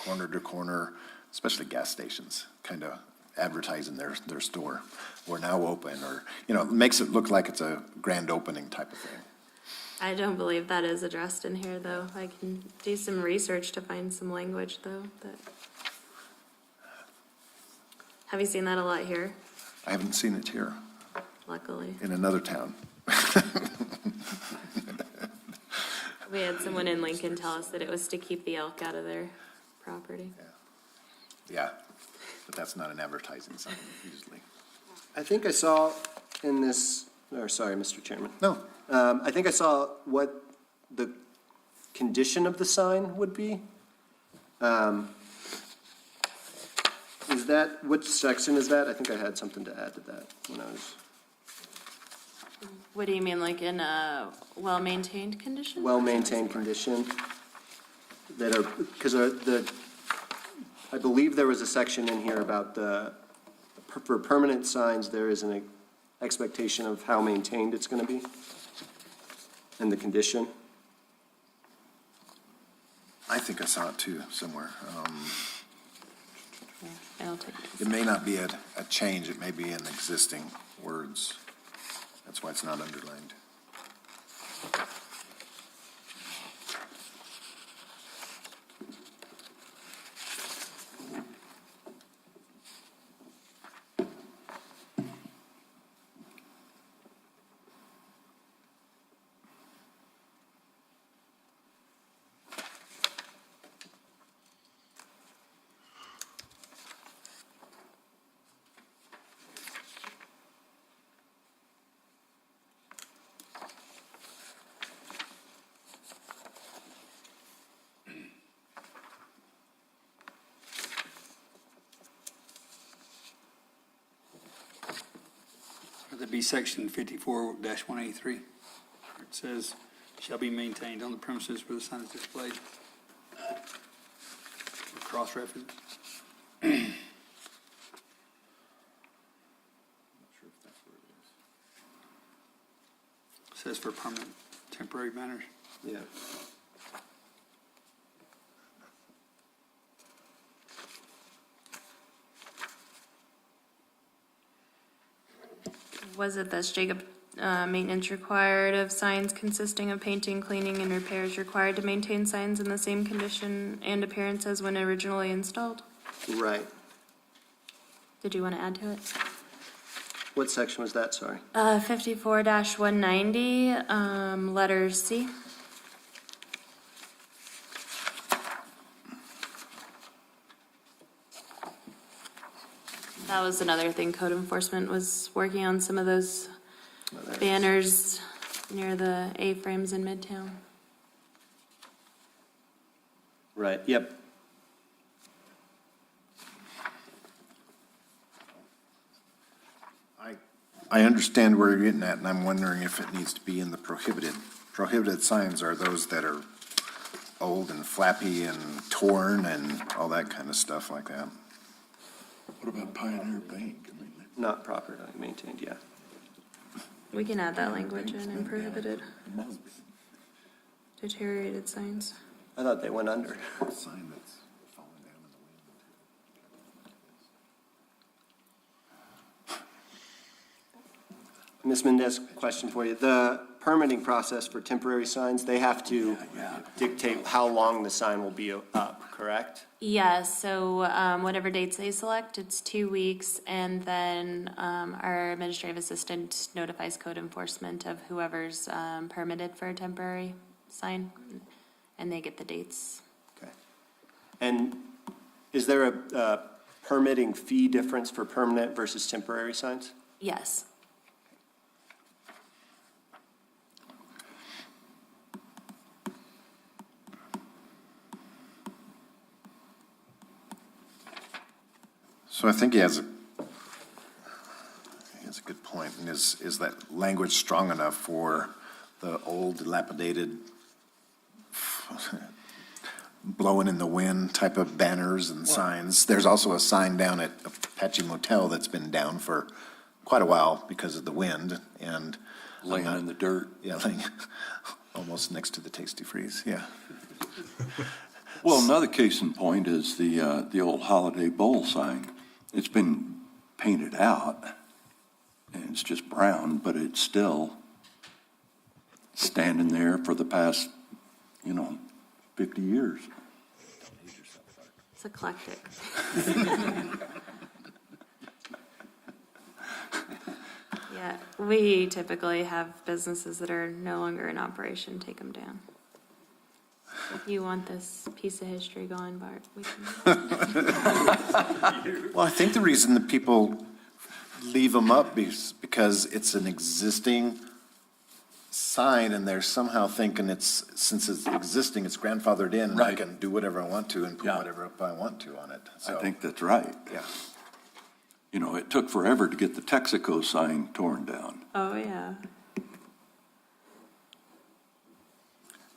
corner to corner, especially gas stations, kind of advertising their store. We're now open, or, it makes it look like it's a grand opening type of thing. I don't believe that is addressed in here, though. I can do some research to find some language, though, that. Have you seen that a lot here? I haven't seen it here, Luckily. in another town. We had someone in Lincoln tell us that it was to keep the elk out of their property. Yeah, but that's not an advertising sign usually. I think I saw in this, or sorry, Mr. Chairman. No, I think I saw what the condition of the sign would be. Is that, which section is that? I think I had something to add to that when I was, What do you mean, like in a well-maintained condition? well-maintained condition. That are, because I believe there was a section in here about for permanent signs, there is an expectation of how maintained it's gonna be and the condition. I think I saw it too somewhere. Yeah, I'll take it. It may not be a change, it may be in existing words. That's why it's not underlined. That'd be section 54-183. It says, shall be maintained on the premises where the sign is displayed. Cross-reference. Says for permanent, temporary banners. Yeah. Was it this, Jacob, maintenance required of signs consisting of painting, cleaning, and repairs required to maintain signs in the same condition and appearance as when originally installed? Right. Did you want to add to it? What section was that, sorry? 54-190, letter C. That was another thing, code enforcement was working on some of those banners near the A-frames in Midtown. Right, yep. I understand where you're getting at, and I'm wondering if it needs to be in the prohibited. Prohibited signs are those that are old and flappy and torn and all that kind of stuff like that. What about Pioneer Bank? I mean, Not properly maintained, yeah. We can add that language in prohibited, deteriorated signs. I thought they went under. Sign that's falling down in the wind. Ms. Mendez, question for you. The permitting process for temporary signs, they have to dictate how long the sign will be up, correct? Yes, so whatever dates they select, it's 2 weeks, and then our administrative assistant notifies code enforcement of whoever's permitted for a temporary sign, and they get the dates. Okay. And is there a permitting fee difference for permanent versus temporary signs? Yes. So I think he has a good point, and is that language strong enough for the old dilapidated, blowing in the wind type of banners and signs? There's also a sign down at Apache Motel that's been down for quite a while because of the wind and laying in the dirt. yeah, laying almost next to the Tasty Freeze, yeah. Well, another case in point is the old Holiday Bowl sign. It's been painted out, and it's just brown, but it's still standing there for the past, 50 years. It's eclectic. Yeah, we typically have businesses that are no longer in operation take them down. If you want this piece of history going, Bart, we can. Well, I think the reason that people leave them up is because it's an existing sign and they're somehow thinking since it's existing, it's grandfathered in, and I Right. can do whatever I want to and put Yeah. whatever up I want to on it. So, I think that's right. yeah. It took forever to get the Texaco sign torn down. Oh, yeah.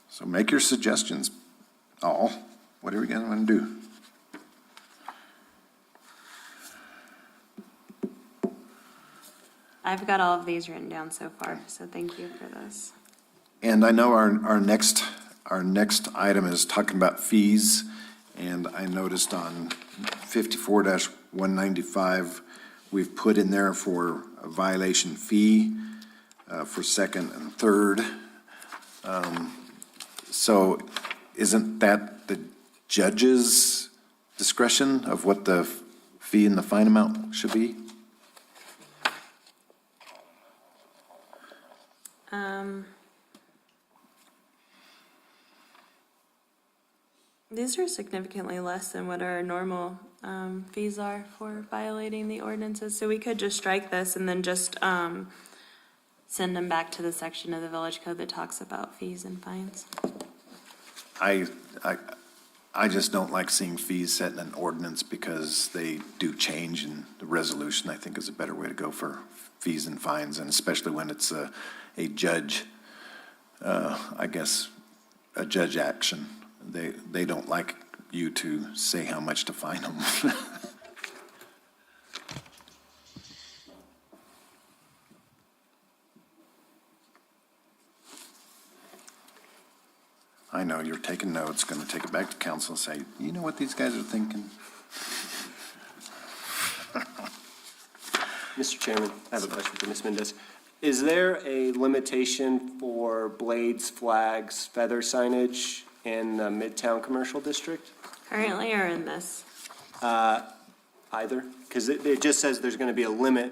So make your suggestions, all, whatever you guys want to do. I've got all of these written down so far, so thank you for this. And I know our next item is talking about fees, and I noticed on 54-195, we've put in there for a violation fee for second and third. So isn't that the judge's discretion of what the fee and the fine amount should be? These are significantly less than what our normal fees are for violating the ordinances. So we could just strike this and then just send them back to the section of the village code that talks about fees and fines. I just don't like seeing fees set in an ordinance because they do change, and the resolution, I think, is a better way to go for fees and fines, and especially when it's a judge, I guess, a judge action. They don't like you to say how much to fine them. I know you're taking notes, going to take it back to council and say, you know what these guys are thinking? Mr. Chairman, I have a question for Ms. Mendez. Is there a limitation for blades, flags, feather signage in the Midtown Commercial District? Currently or in this? Either? Because it just says there's going to be a limit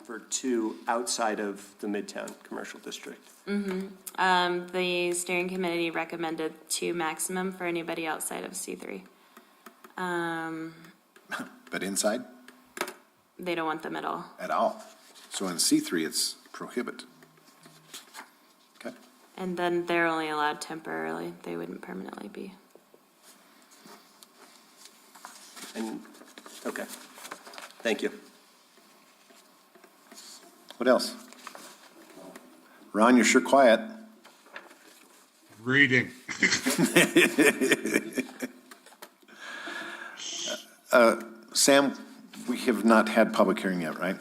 for two outside of the Midtown Commercial District. The steering committee recommended 2 maximum for anybody outside of C3. But inside, They don't want them at all. at all. So in C3, it's prohibited. Okay. And then they're only allowed temporarily. They wouldn't permanently be. And, okay. Thank you. What else? Ron, you're sure quiet. Reading. Sam, we have not had public hearing yet, right?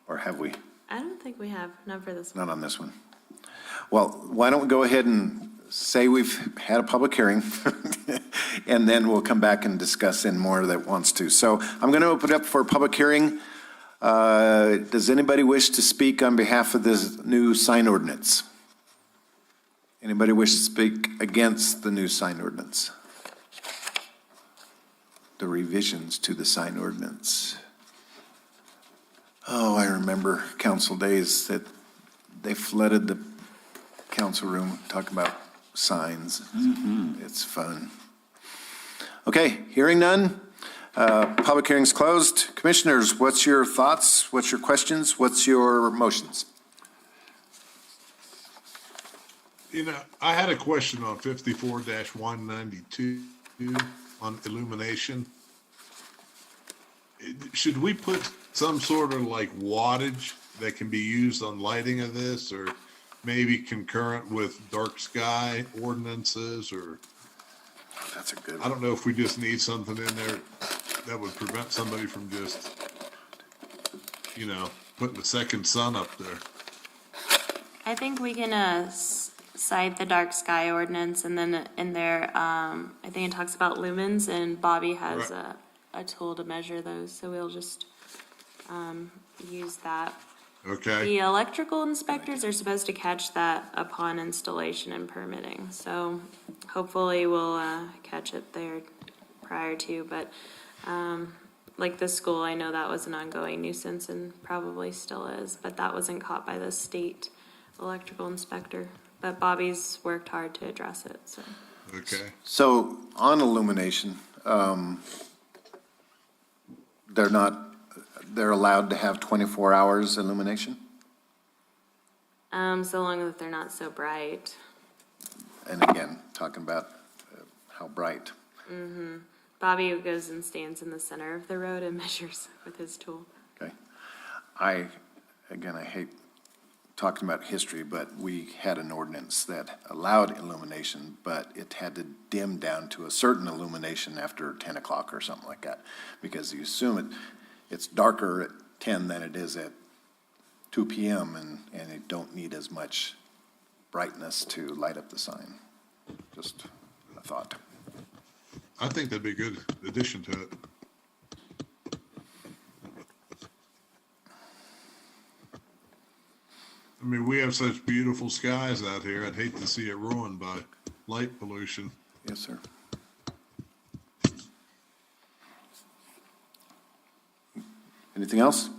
Or have we? I don't think we have, not for this one. Not on this one. Well, why don't we go ahead and say we've had a public hearing, and then we'll come back and discuss in more that wants to. So I'm going to open it up for a public hearing. Does anybody wish to speak on behalf of this new sign ordinance? Anybody wish to speak against the new sign ordinance? The revisions to the sign ordinance. Oh, I remember council days that they flooded the council room talking about signs. It's fun. Okay, hearing none. Public hearing's closed. Commissioners, what's your thoughts? What's your questions? What's your motions? I had a question on 54-192 on illumination. Should we put some sort of like wattage that can be used on lighting of this, or maybe concurrent with dark sky ordinances, or? That's a good I one. don't know if we just need something in there that would prevent somebody from just, putting the second sun up there. I think we can cite the dark sky ordinance, and then in there, I think it talks about lumens, and Bobby has a tool to measure those, so we'll just, use that. Okay, The electrical inspectors are supposed to catch that upon installation and permitting, so hopefully we'll, catch it there prior to, but, like the school, I know that was an ongoing nuisance and probably still is, but that wasn't caught by the state electrical inspector. But Bobby's worked hard to address it, so. okay. So on illumination, they're allowed to have 24 hours illumination? So long as they're not so bright. And again, talking about how bright. Bobby goes and stands in the center of the road and measures with his tool. Okay. I hate talking about history, but we had an ordinance that allowed illumination, but it had to dim down to a certain illumination after 10 o'clock or something like that. Because you assume it's darker at 10 than it is at 2 p.m. and it don't need as much brightness to light up the sign. Just a thought. I think that'd be a good addition to it. I mean, we have such beautiful skies out here. I'd hate to see it ruined by light pollution. Yes, sir. Anything else?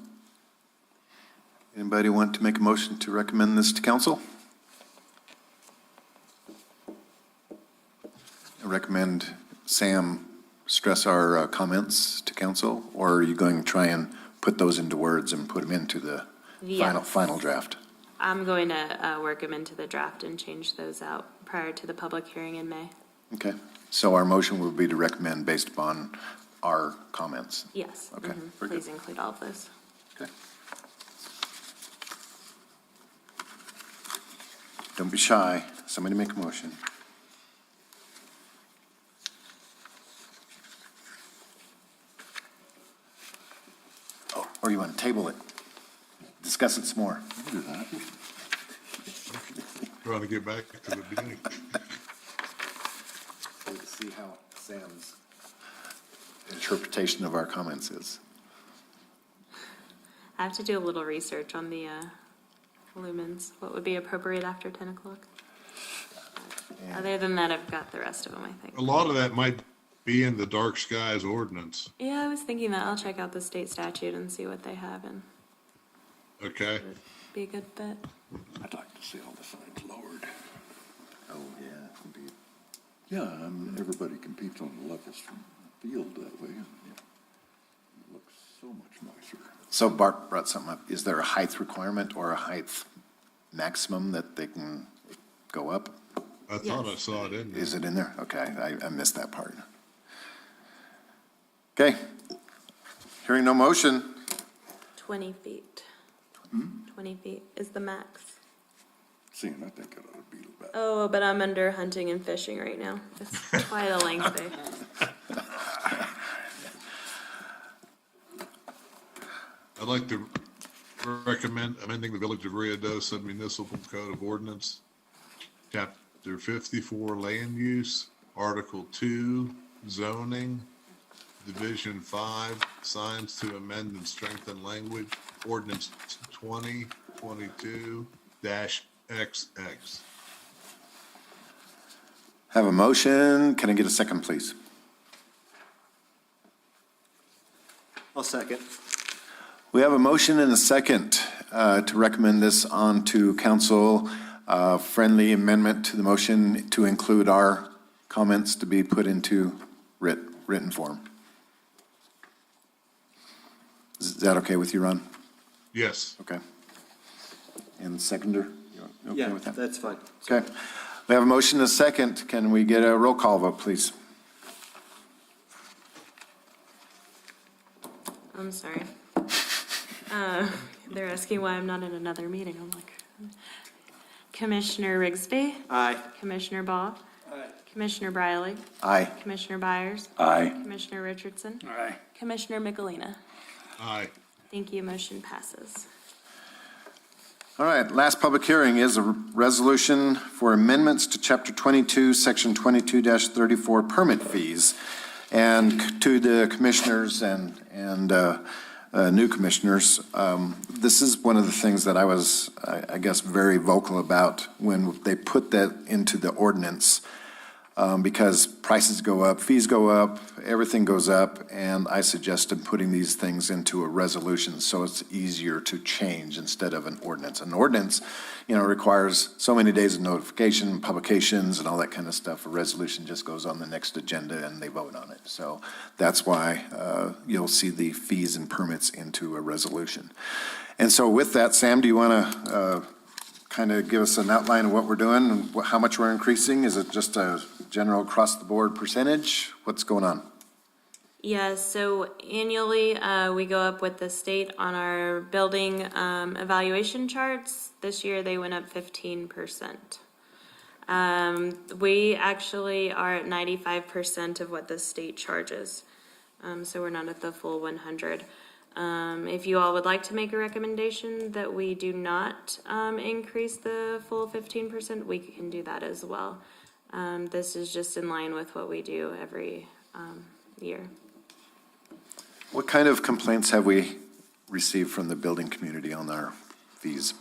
Anybody want to make a motion to recommend this to council? I recommend Sam stress our comments to council, or are you going to try and put those into words and put them into the Yes. final draft? I'm going to work them into the draft and change those out prior to the public hearing in May. Okay, so our motion will be to recommend based upon our comments. Yes. Okay, very Please include all of those. Okay. Don't be shy. Somebody make a motion. Oh, or you want to table it? Discuss it some more. Trying to get back to the beginning. To see how Sam's interpretation of our comments is. I have to do a little research on the lumens. What would be appropriate after 10 o'clock? Other than that, I've got the rest of them, I think. A lot of that might be in the dark skies ordinance. Yeah, I was thinking that. I'll check out the state statute and see what they have, and Okay, be a good bet. I'd like to see all the signs lowered. Oh, yeah, indeed. Yeah, everybody competes on the level field that way. It looks so much nicer. So Bart brought something up. Is there a height requirement or a height maximum that they can go up? I thought I saw it in there. Is it in there? Okay, I missed that part. Okay. Hearing no motion. 20 feet. 20 feet is the max. Seeing, I think it ought to be about. Oh, but I'm under hunting and fishing right now. It's quite a lengthy. I'd like to recommend amending the Village of Ruidoso Municipal Code of Ordinance, Chapter 54, Land Use, Article 2, Zoning, Division 5, Signs to amend and strengthen language, Ordinance 2022-XX. Have a motion. Can I get a second, please? I'll second. We have a motion and a second to recommend this on to council. Friendly amendment to the motion to include our comments to be put into written form. Is that okay with you, Ron? Yes. Okay. And seconder? You okay Yeah, with that? that's fine. Okay. We have a motion and a second. Can we get a roll call vote, please? I'm sorry. They're asking why I'm not in another meeting. I'm like, Commissioner Rigsby, Aye. Commissioner Baugh, Commissioner Briley, Aye. Commissioner Byers, Aye. Commissioner Richardson, All right. Commissioner Michelina. Aye. Thank you. Motion passes. All right, last public hearing is a resolution for amendments to Chapter 22, Section 22-34 permit fees. And to the commissioners and new commissioners, this is one of the things that I was, I guess, very vocal about when they put that into the ordinance, because prices go up, fees go up, everything goes up, and I suggested putting these things into a resolution so it's easier to change instead of an ordinance. An ordinance, requires so many days of notification, publications, and all that kind of stuff. A resolution just goes on the next agenda and they vote on it. So that's why you'll see the fees and permits into a resolution. And so with that, Sam, do you want to kind of give us an outline of what we're doing and how much we're increasing? Is it just a general across-the-board percentage? What's going on? Yeah, so annually, we go up with the state on our building evaluation charts. This year, they went up 15%. We actually are at 95% of what the state charges. So we're not at the full 100. If you all would like to make a recommendation that we do not increase the full 15%, we can do that as well. This is just in line with what we do every year. What kind of complaints have we received from the building community on our fees?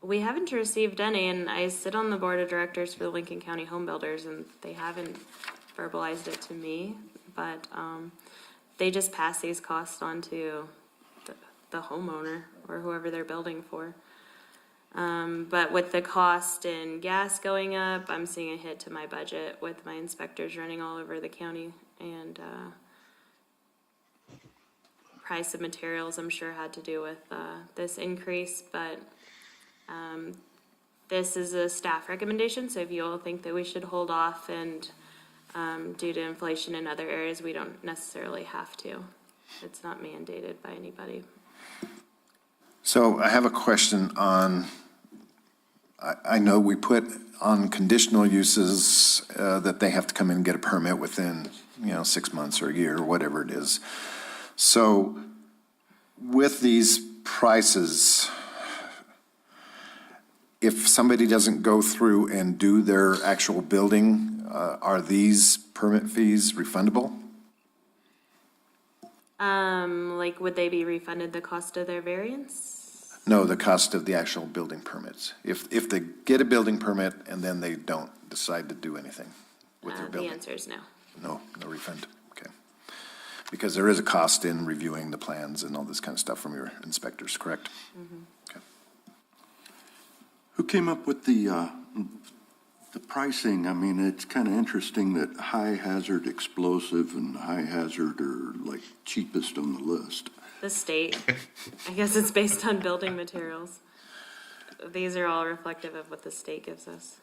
We haven't received any, and I sit on the board of directors for the Lincoln County Home Builders, and they haven't verbalized it to me, but they just pass these costs on to the homeowner or whoever they're building for. But with the cost in gas going up, I'm seeing a hit to my budget with my inspectors running all over the county, and price of materials, I'm sure, had to do with this increase, but this is a staff recommendation, so if you all think that we should hold off and due to inflation in other areas, we don't necessarily have to. It's not mandated by anybody. So I have a question on, I know we put on conditional uses that they have to come in and get a permit within, 6 months or a year, or whatever it is. So with these prices, if somebody doesn't go through and do their actual building, are these permit fees refundable? Like, would they be refunded the cost of their variance? No, the cost of the actual building permits. If they get a building permit and then they don't decide to do anything with their building? The answer is no. No refund, okay. Because there is a cost in reviewing the plans and all this kind of stuff from your inspectors, correct? Mm-hmm. Okay. Who came up with the pricing? I mean, it's kind of interesting that high hazard explosive and high hazard are like cheapest on the list. The state. I guess it's based on building materials. These are all reflective of what the state gives us.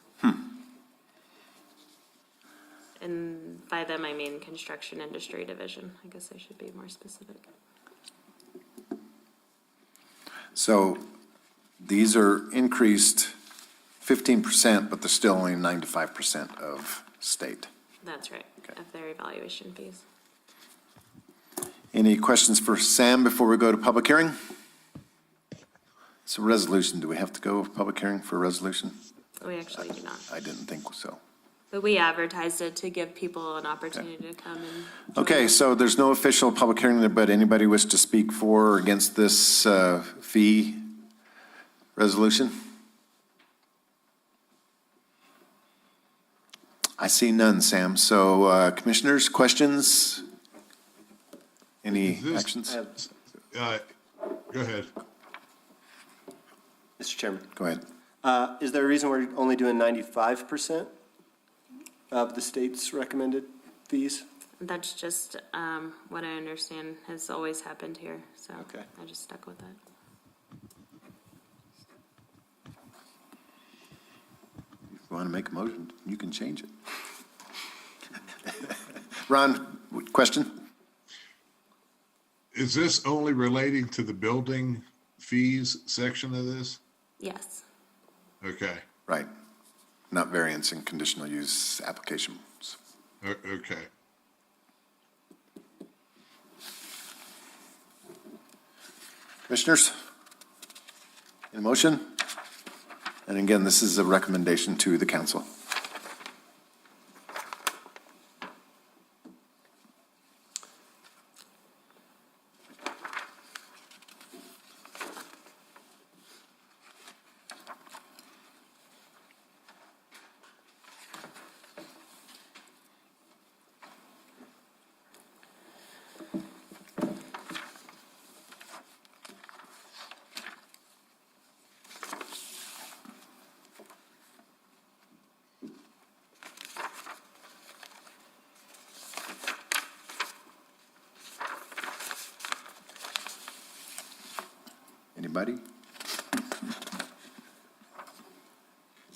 And by them, I mean construction industry division. I guess I should be more specific. So these are increased 15%, but they're still only 95% of state. That's right, of their evaluation fees. Any questions for Sam before we go to public hearing? So resolution, do we have to go public hearing for a resolution? We actually do not. I didn't think so. But we advertised it to give people an opportunity to come and. join Okay, us. so there's no official public hearing there, but anybody wish to speak for or against this fee resolution? I see none, Sam. So commissioners, questions? Any Is this- actions? Go ahead. Mr. Chairman, Go ahead. is there a reason we're only doing 95% of the state's recommended fees? That's just what I understand has always happened here, so Okay. I just stuck with it. If you want to make a motion, you can change it. Ron, question? Is this only relating to the building fees section of this? Yes. Okay, Right. Not variance and conditional use applications. okay. Commissioners? In motion? And again, this is a recommendation to the council. Anybody?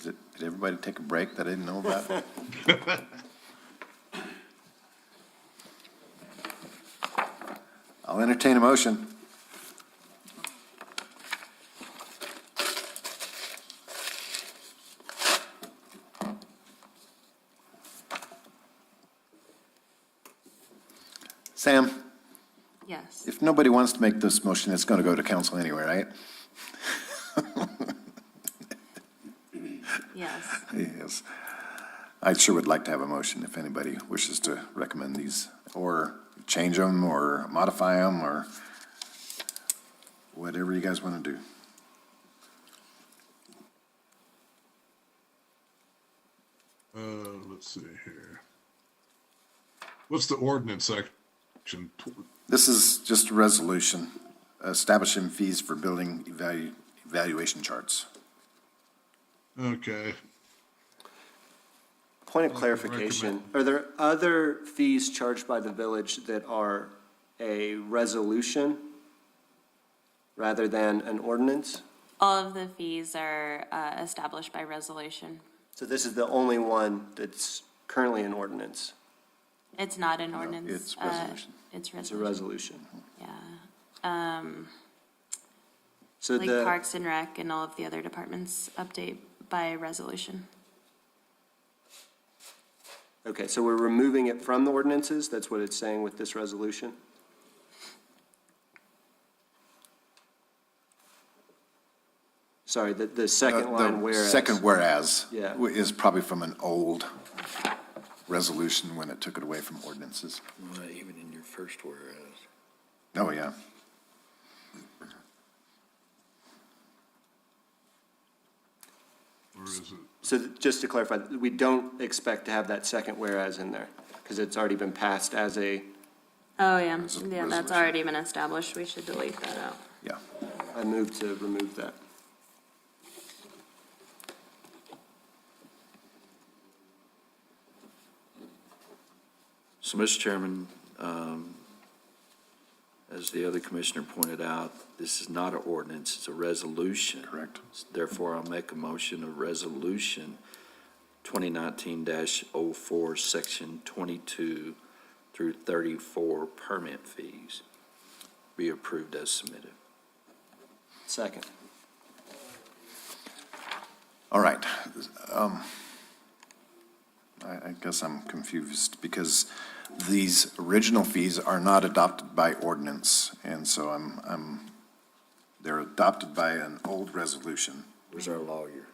Did everybody take a break that I didn't know about? I'll entertain a motion. Sam, Yes. if nobody wants to make this motion, it's going to go to council anyway, right? Yes. Yes. I sure would like to have a motion if anybody wishes to recommend these, or change them, or modify them, or whatever you guys want to do. Let's see here. What's the ordinance section? This is just a resolution establishing fees for building evaluation charts. Okay. Point of clarification, are there other fees charged by the village that are a resolution rather than an ordinance? All of the fees are established by resolution. So this is the only one that's currently an ordinance? It's not an ordinance. it's resolution. It's It's a resolution, resolution. yeah. So Like the, Parks and Rec and all of the other departments update by resolution. okay, so we're removing it from the ordinances? That's what it's saying with this resolution? Sorry, the second line, whereas. Second whereas Yeah. is probably from an old resolution when it took it away from ordinances. Well, even in your first whereas. Oh, yeah. Where is it? So just to clarify, we don't expect to have that second whereas in there, because it's already been passed as a, Oh, yeah, Res- yeah, that's resolution. already been established. We should delete that out. Yeah. I move to remove that. So, Mr. Chairman, as the other commissioner pointed out, this is not an ordinance, it's a resolution. Correct. Therefore, I'll make a motion of resolution 2019-04, section 22 through 34 permit fees be approved as submitted. Second. All right. I guess I'm confused because these original fees are not adopted by ordinance. And so they're adopted by an old resolution. Where's our lawyer?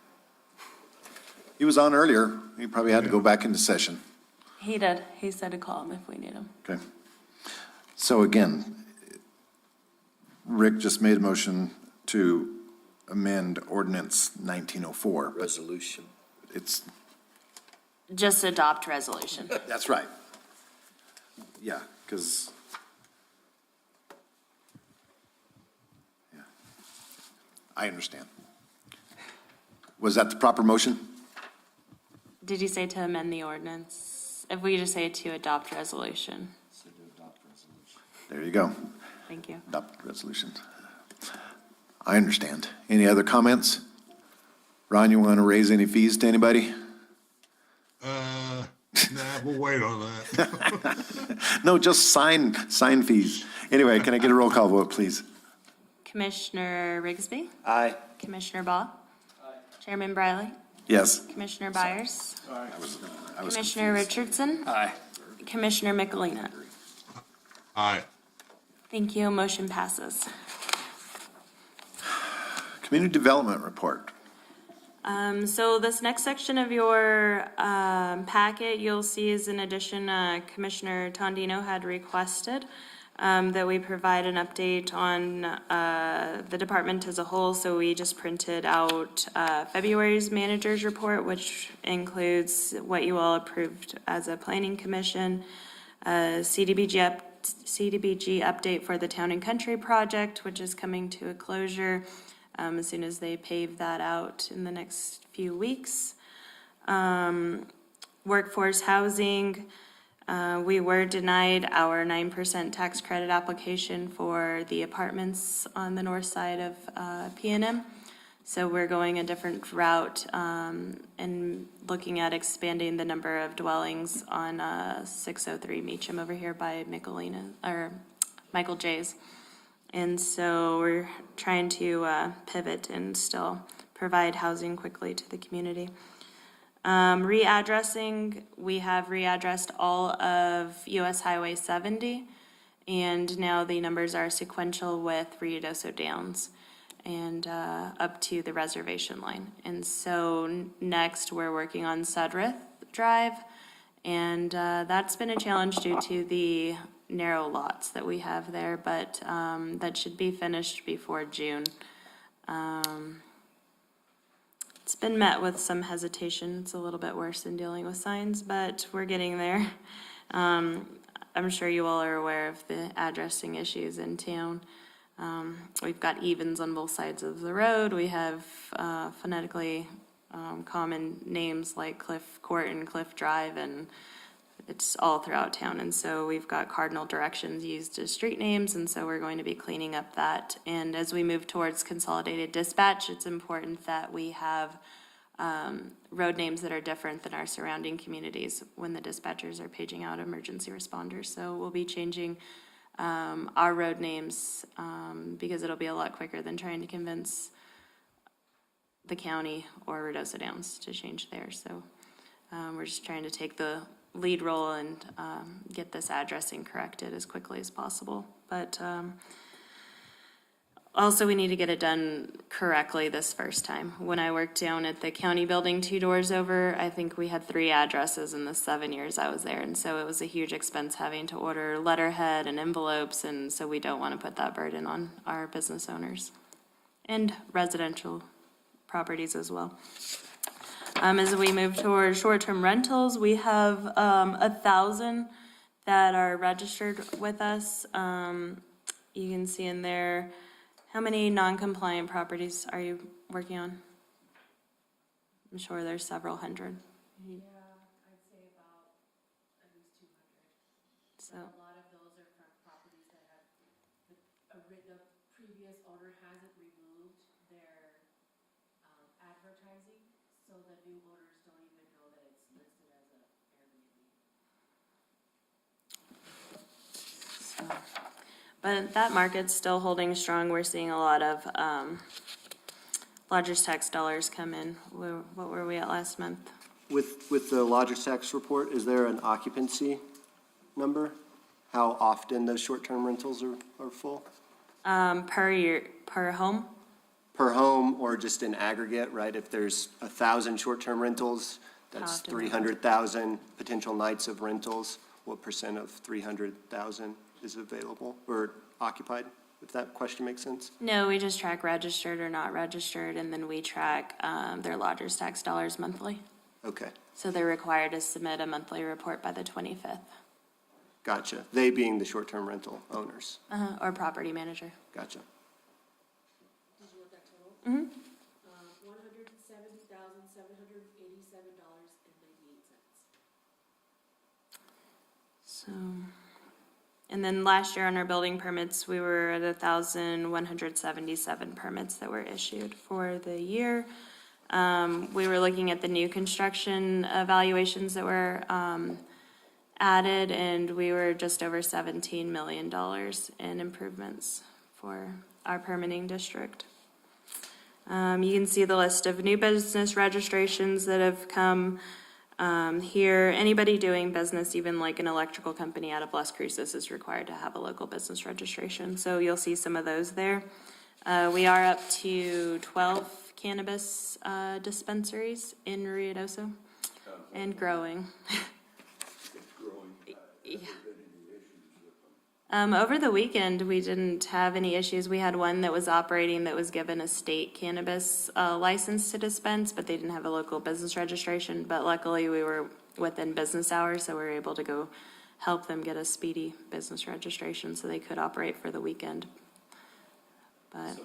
He was on earlier. He probably had to go back into session. He did. He said to call him if we need him. Okay. So again, Rick just made a motion to amend ordinance 1904, but Resolution. it's, Just adopt resolution. that's right. Yeah, because, yeah, I understand. Was that the proper motion? Did you say to amend the ordinance? If we just say to adopt resolution. There you go. Thank you. Adopt resolution. I understand. Any other comments? Ron, you want to raise any fees to anybody? Nah, we'll wait on that. No, just sign fees. Anyway, can I get a roll call vote, please? Commissioner Rigsby? Aye. Commissioner Ball? Chairman Briley? Yes. Commissioner Byers? I was Commissioner confused. Richardson? Aye. Commissioner Michelina? Aye. Thank you. Motion passes. Community development report. So this next section of your packet, you'll see is in addition, Commissioner Tondino had requested that we provide an update on the department as a whole. So we just printed out February's manager's report, which includes what you all approved as a planning commission, CDBG update for the Town and Country project, which is coming to a closure as soon as they pave that out in the next few weeks. Workforce housing, we were denied our 9% tax credit application for the apartments on the north side of P&M. So we're going a different route and looking at expanding the number of dwellings on 603 Meacham over here by Michael J's. And so we're trying to pivot and still provide housing quickly to the community. Readdressing, we have readdressed all of US Highway 70, and now the numbers are sequential with Ruidoso Downs and up to the reservation line. And so next we're working on Sudrith Drive, and that's been a challenge due to the narrow lots that we have there, but that should be finished before June. It's been met with some hesitation. It's a little bit worse than dealing with signs, but we're getting there. I'm sure you all are aware of the addressing issues in town. We've got evens on both sides of the road. We have phonetically common names like Cliff Court and Cliff Drive, and it's all throughout town. And so we've got cardinal directions used as street names, and so we're going to be cleaning up that. And as we move towards consolidated dispatch, it's important that we have road names that are different than our surrounding communities when the dispatchers are paging out emergency responders. So we'll be changing our road names because it'll be a lot quicker than trying to convince the county or Ruidoso Downs to change theirs. So we're just trying to take the lead role and get this addressing corrected as quickly as possible. But also we need to get it done correctly this first time. When I worked down at the county building 2 doors over, I think we had 3 addresses in the 7 years I was there. And so it was a huge expense having to order letterhead and envelopes. And so we don't want to put that burden on our business owners and residential properties as well. As we move toward short-term rentals, we have 1,000 that are registered with us. You can see in there, how many non-compliant properties are you working on? I'm sure there's several hundred. Yeah, I'd say about at least 200. So A lot of those are from properties that have, the previous owner hasn't removed their advertising, so the new owners don't even know that it's listed as a Airbnb. But that market's still holding strong. We're seeing a lot of lodgers tax dollars come in. What were we at last month? With the lodgers tax report, is there an occupancy number? How often those short-term rentals are full? Per year, per home? Per home or just in aggregate, right? If there's 1,000 short-term rentals, that's often? 300,000 potential nights of rentals. What percent of 300,000 is available or occupied, if that question makes sense? No, we just track registered or not registered, and then we track their lodgers tax dollars monthly. Okay, So they're required to submit a monthly report by the 25th, gotcha. They being the short-term rental owners. or property manager. Gotcha. Did you want that total? Mm-hmm. $170,787.98. So, and then last year on our building permits, we were at 1,177 permits that were issued for the year. We were looking at the new construction evaluations that were added, and we were just over $17 million in improvements for our permitting district. You can see the list of new business registrations that have come here. Anybody doing business, even like an electrical company out of Las Cruces, is required to have a local business registration. So you'll see some of those there. We are up to 12 cannabis dispensaries in Ruidoso and growing. Yeah. Over the weekend, we didn't have any issues. We had one that was operating that was given a state cannabis license to dispense, but they didn't have a local business registration. But luckily, we were within business hours, so we were able to go help them get a speedy business registration so they could operate for the weekend. But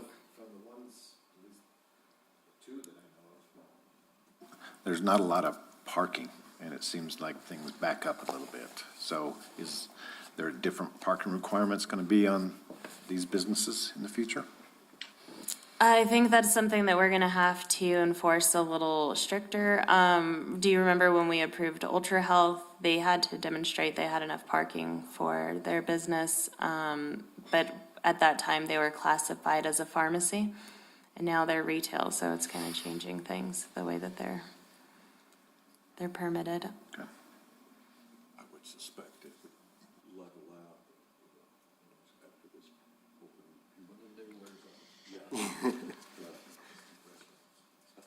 There's not a lot of parking, and it seems like things back up a little bit. So is there different parking requirements going to be on these businesses in the future? I think that's something that we're gonna have to enforce a little stricter. Do you remember when we approved Ultra Health? They had to demonstrate they had enough parking for their business. But at that time, they were classified as a pharmacy, and now they're retail, so it's kind of changing things, the way that they're permitted. Okay. I would suspect it would level out after this opening. Yeah. I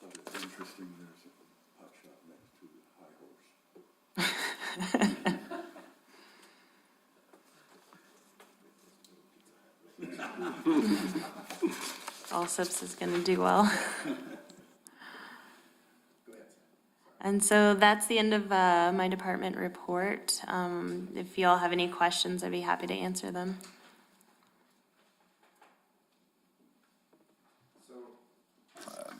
thought it was interesting, there's a pot shop next to High Horse. All Sips is gonna do well. And so that's the end of my department report. If y'all have any questions, I'd be happy to answer them.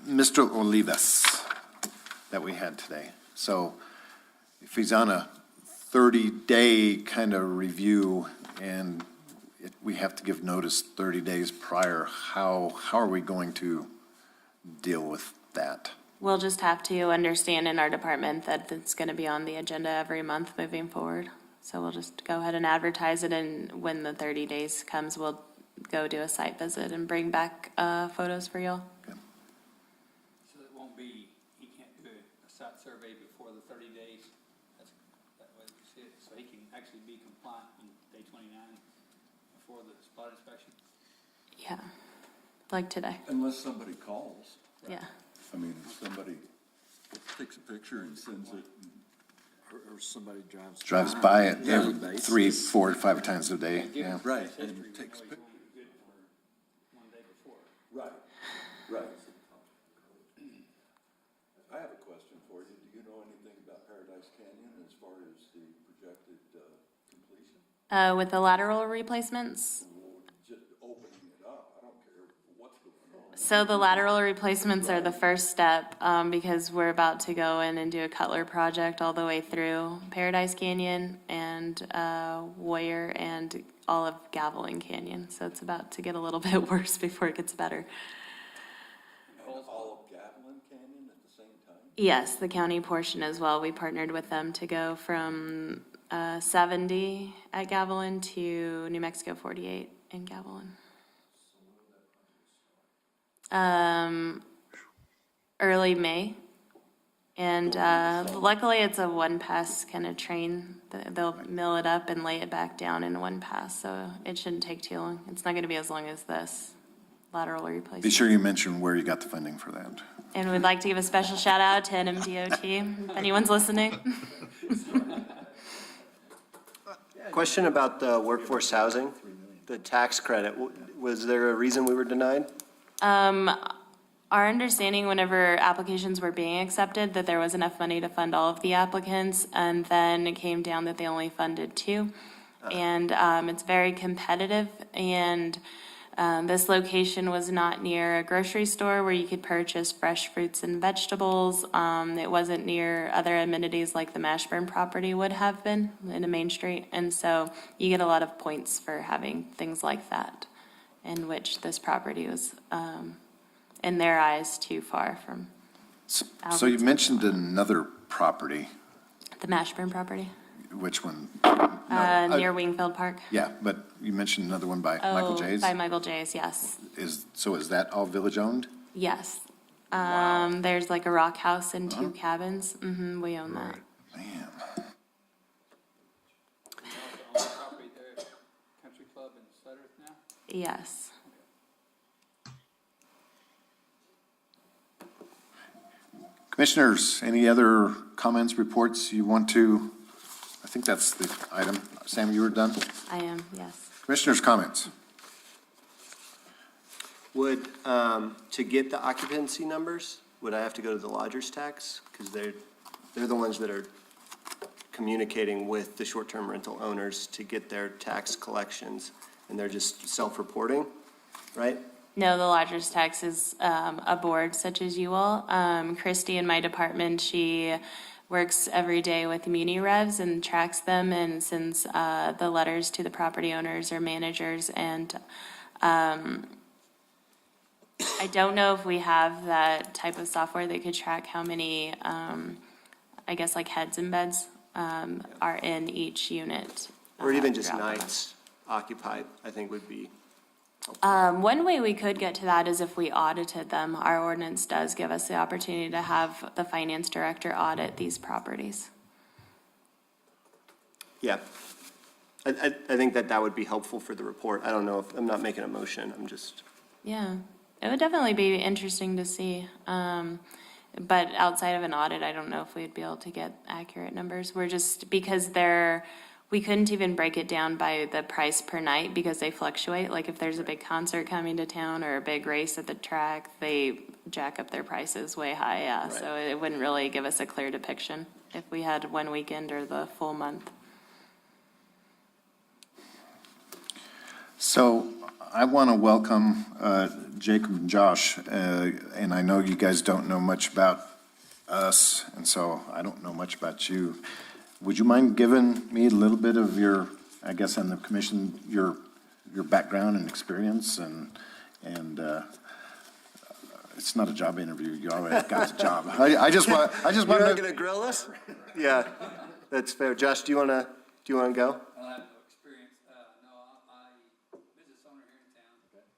Mr. Olivas that we had today. So if he's on a 30-day kind of review and we have to give notice 30 days prior, how are we going to deal with that? We'll just have to understand in our department that it's gonna be on the agenda every month moving forward. So we'll just go ahead and advertise it, and when the 30 days comes, we'll go do a site visit and bring back photos for y'all. So it won't be, he can't do a site survey before the 30 days. That's that way we see it. So he can actually be compliant on day 29 before the spot inspection. Yeah, like today, Unless somebody calls. yeah. I mean, if somebody takes a picture and sends it. Or somebody Drives by it Daily every basis. 3, 4, 5 times a day, yeah. Right, and takes, Good for 1 day before. right, right. I have a question for you. Do you know anything about Paradise Canyon as far as the projected completion? With the lateral replacements, Just opening it up, I don't care what's going on. so the lateral replacements are the first step, because we're about to go in and do a Cutler project all the way through Paradise Canyon and Warrior and all of Gavilan Canyon. So it's about to get a little bit worse before it gets better. And all of Gavilan Canyon at the same time? Yes, the county portion as well. We partnered with them to go from 70 at Gavilan to New Mexico 48 in Gavilan. Early May. And luckily it's a one pass kind of train. They'll mill it up and lay it back down in one pass, so it shouldn't take too long. It's not going to be as long as this lateral replacement. Be sure you mention where you got the funding for that. And we'd like to give a special shout out to NMDOT, if anyone's listening. Question about the workforce housing, the tax credit. Was there a reason we were denied? Our understanding whenever applications were being accepted, that there was enough money to fund all of the applicants, and then it came down that they only funded 2. And it's very competitive, and this location was not near a grocery store where you could purchase fresh fruits and vegetables. It wasn't near other amenities like the Mashburn property would have been in a main street, and so you get a lot of points for having things like that, in which this property was in their eyes too far from So you mentioned another property, the Mashburn property, which one? near Wingfield Park. Yeah, but you mentioned another one by Michael J's? By Michael J's, yes. So is that all village-owned? Yes. There's like a rock house and 2 cabins. We own that. Man, Property there at Country Club in Sutterth now? Yes. Commissioners, any other comments, reports you want to? I think that's the item. Sam, you were done? I am, yes. Commissioners' comments? Would, to get the occupancy numbers, would I have to go to the lodger's tax? Because they're the ones that are communicating with the short-term rental owners to get their tax collections, and they're just self-reporting, right? No, the lodger's tax is a board such as you all. Christy in my department, she works every day with Muni Revs and tracks them and sends the letters to the property owners or managers. And I don't know if we have that type of software that could track how many, I guess like heads and beds are in each unit. Or even just throughout the month. nights occupied, I think would be. One way we could get to that is if we audited them. Our ordinance does give us the opportunity to have the finance director audit these properties. Yeah. I think that would be helpful for the report. I don't know if, I'm not making a motion, I'm just. Yeah, it would definitely be interesting to see. But outside of an audit, I don't know if we'd be able to get accurate numbers. We're just, because we couldn't even break it down by the price per night because they fluctuate. Like if there's a big concert coming to town or a big race at the track, they jack up their prices way high, yeah. Right. So it wouldn't really give us a clear depiction if we had one weekend or the full month. So I want to welcome Jacob and Josh, and I know you guys don't know much about us, and so I don't know much about you. Would you mind giving me a little bit of your, I guess on the commission, your background and experience and it's not a job interview, you already got the job. I just want You're not to. gonna grill us? Yeah, that's fair. Josh, do you wanna go? I have no experience, no, I business owner here in town, just,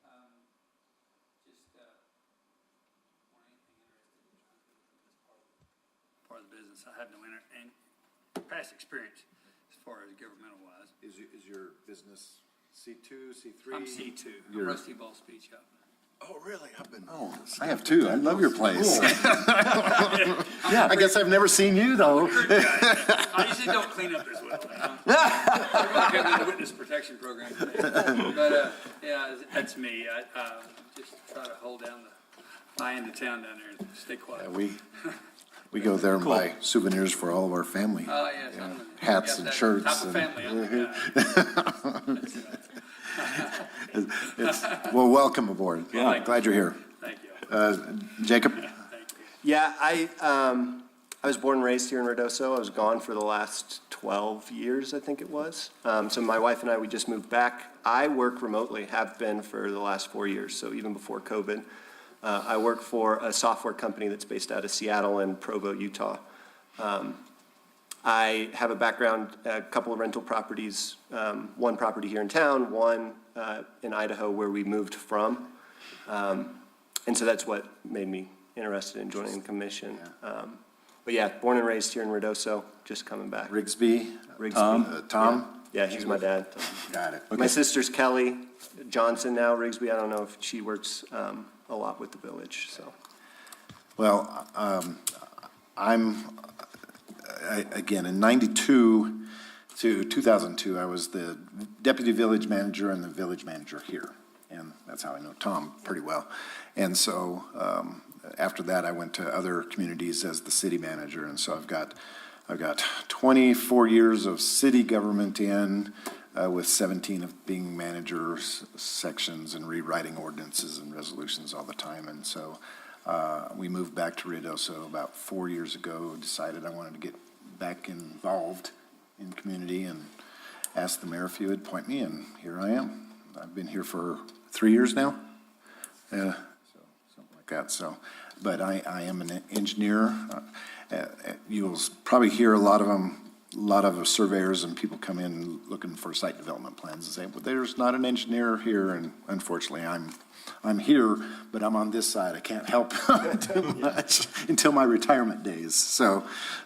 want anything interested in trying to do this part of the business. I have no past experience as far as governmental wise. Is your business C2, C3? I'm C2, I'm You're- Rusty Ball Speed Shop. Oh, really? I've been. Oh, I have two. I love your place. Yeah, I guess I've never seen you though. I usually don't clean up as well. We're going to have the witness protection program today. But, yeah, that's me. I just try to hold down the high end of town down there and stay quiet. We go there and buy souvenirs for all of our family. Oh, yes. Hats and shirts. Type of family. Well, welcome aboard. Yeah. Glad you're here. Thank you. Jacob? Thank you. Yeah, I was born and raised here in Redoso. I was gone for the last 12 years, I think it was. So my wife and I, we just moved back. I work remotely, have been for the last 4 years, so even before COVID. I work for a software company that's based out of Seattle and Provo, Utah. I have a background, a couple of rental properties, one property here in town, one in Idaho where we moved from. And so that's what made me interested in joining the commission. But yeah, born and raised here in Redoso, just coming back. Rigsby? Tom? Yeah, he's my dad. Got it. My sister's Kelly Johnson now, Rigsby. I don't know if she works a lot with the village, so. Well, again, in 92 to 2002, I was the deputy village manager and the village manager here. And that's how I know Tom pretty well. And so after that, I went to other communities as the city manager. And so I've got 24 years of city government with 17 of being managers, sections, and rewriting ordinances and resolutions all the time. And so we moved back to Ruidoso about 4 years ago, decided I wanted to get back involved in community and asked the mayor if he would appoint me, and here I am. I've been here for 3 years now. So something like that. So, but I am an engineer. You'll probably hear a lot of surveyors and people come in looking for site development plans and say, well, there's not an engineer here, and unfortunately I'm here, but I'm on this side. I can't help too much until my retirement days. So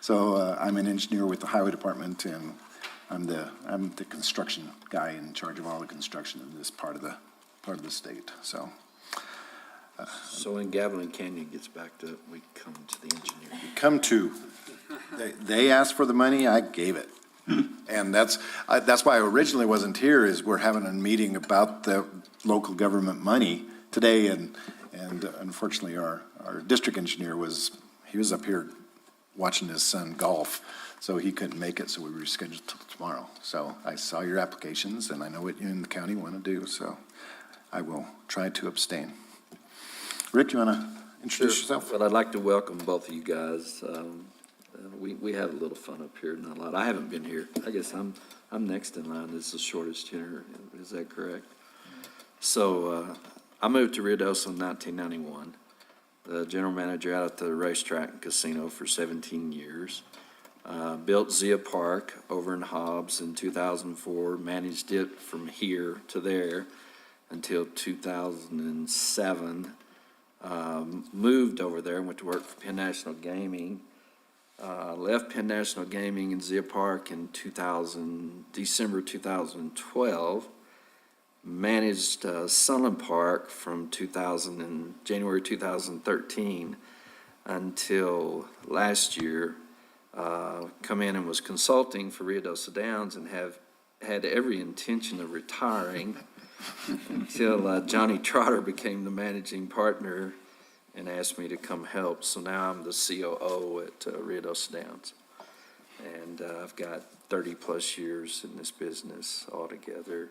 I'm an engineer with the highway department, and I'm the construction guy in charge of all the construction in this part of the state. So So when Gavilan Canyon gets backed up, we come to the engineer. Come to, they asked for the money, I gave it. And that's why I originally wasn't here, is we're having a meeting about the local government money today, and unfortunately, our district engineer was up here watching his son golf, so he couldn't make it, so we rescheduled till tomorrow. So I saw your applications, and I know what you in the county want to do, so I will try to abstain. Rick, you want to introduce yourself? Well, I'd like to welcome both of you guys. We had a little fun up here, not a lot. I haven't been here. I guess I'm next in line. This is the shortest tenure. Is that correct? So I moved to Ruidoso in 1991. The general manager out at the racetrack and casino for 17 years. Built Zia Park over in Hobbs in 2004. Managed it from here to there until 2007. Moved over there and went to work for Penn National Gaming. Left Penn National Gaming in Zia Park in December 2012. Managed Sunland Park from January 2013 until last year. Come in and was consulting for Ruidoso Downs and have had every intention of retiring until Johnny Trotter became the managing partner and asked me to come help. So now I'm the COO at Ruidoso Downs. And I've got 30-plus years in this business altogether.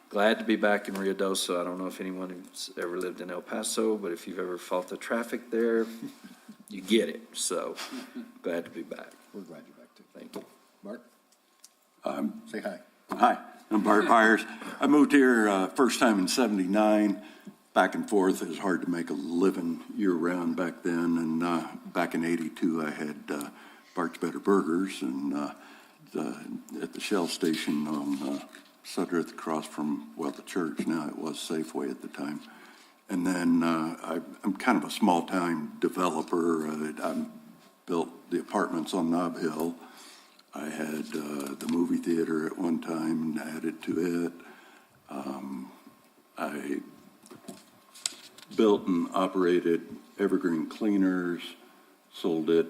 Glad to be back in Ruidoso. I don't know if anyone who's ever lived in El Paso, but if you've ever fought the traffic there, you get it. So glad to be back. We're glad you're back too. Thank you. Mark? Say hi. Hi, I'm Bart Byers. I moved here first time in '79. Back and forth. It was hard to make a living year-round back then. And back in '82, I had Bart's Better Burgers and at the Shell station on Sudworth across from, well, the church. Now it was Safeway at the time. And then I'm kind of a small-time developer. I built the apartments on Nob Hill. I had the movie theater at one time and added to it. I built and operated Evergreen Cleaners, sold it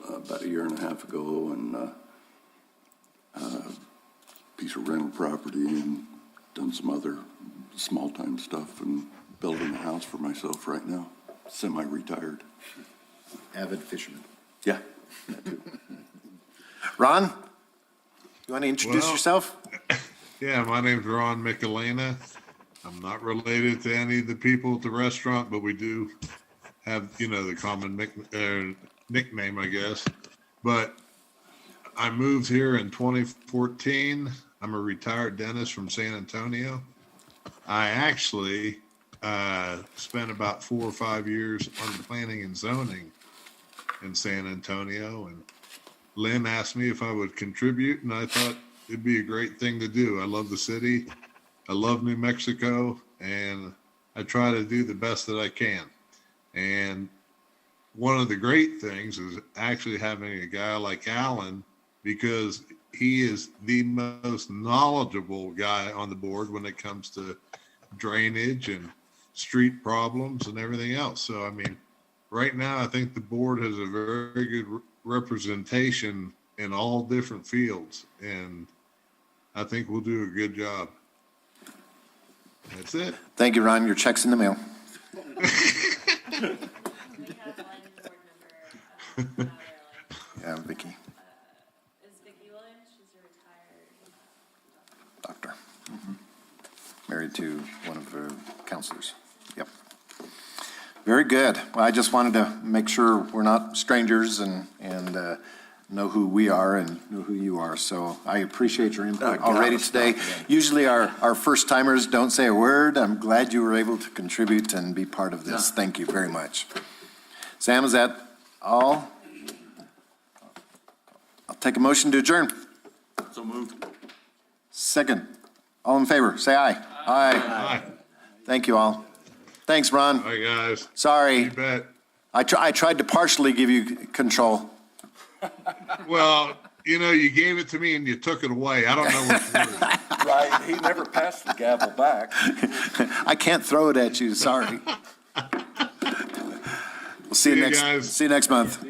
about a year and a half ago, and piece of rental property, and done some other small-time stuff, and building a house for myself right now, semi-retired. Avid fisherman. Yeah. Ron, you want to introduce Well, yourself? Yeah, my name's Ron Michelena. I'm not related to any of the people at the restaurant, but we do have, the common nickname, I guess. But I moved here in 2014. I'm a retired dentist from San Antonio. I actually spent about 4 or 5 years on planning and zoning in San Antonio, and Lynn asked me if I would contribute, and I thought it'd be a great thing to do. I love the city. I love New Mexico, and I try to do the best that I can. And one of the great things is actually having a guy like Alan, because he is the most knowledgeable guy on the board when it comes to drainage and street problems and everything else. So, I mean, right now, I think the board has a very good representation in all different fields, and I think we'll do a good job. That's it. Thank you, Ron. Your check's in the mail. We have one board member, Yeah, Vicky, is Vicki Williams, she's a retired doctor. Married to one of the counselors. Yep. Very good. Well, I just wanted to make sure we're not strangers and know who we are and know who you are. So I appreciate your input already today. Usually our first timers don't say a word. I'm glad you were able to contribute and be part of this. Thank you very much. Sam, is that all? I'll take a motion to adjourn. So moved. Second. All in favor, say aye. Aye. Hi. Thank you all. Thanks, Ron. Hi, guys. Sorry. You bet. I tried to partially give you control. Well, you gave it to me and you took it away. I don't know what to do. Right, he never passed the gavel back. I can't throw it at you, sorry. See you See you next, guys. see you next month.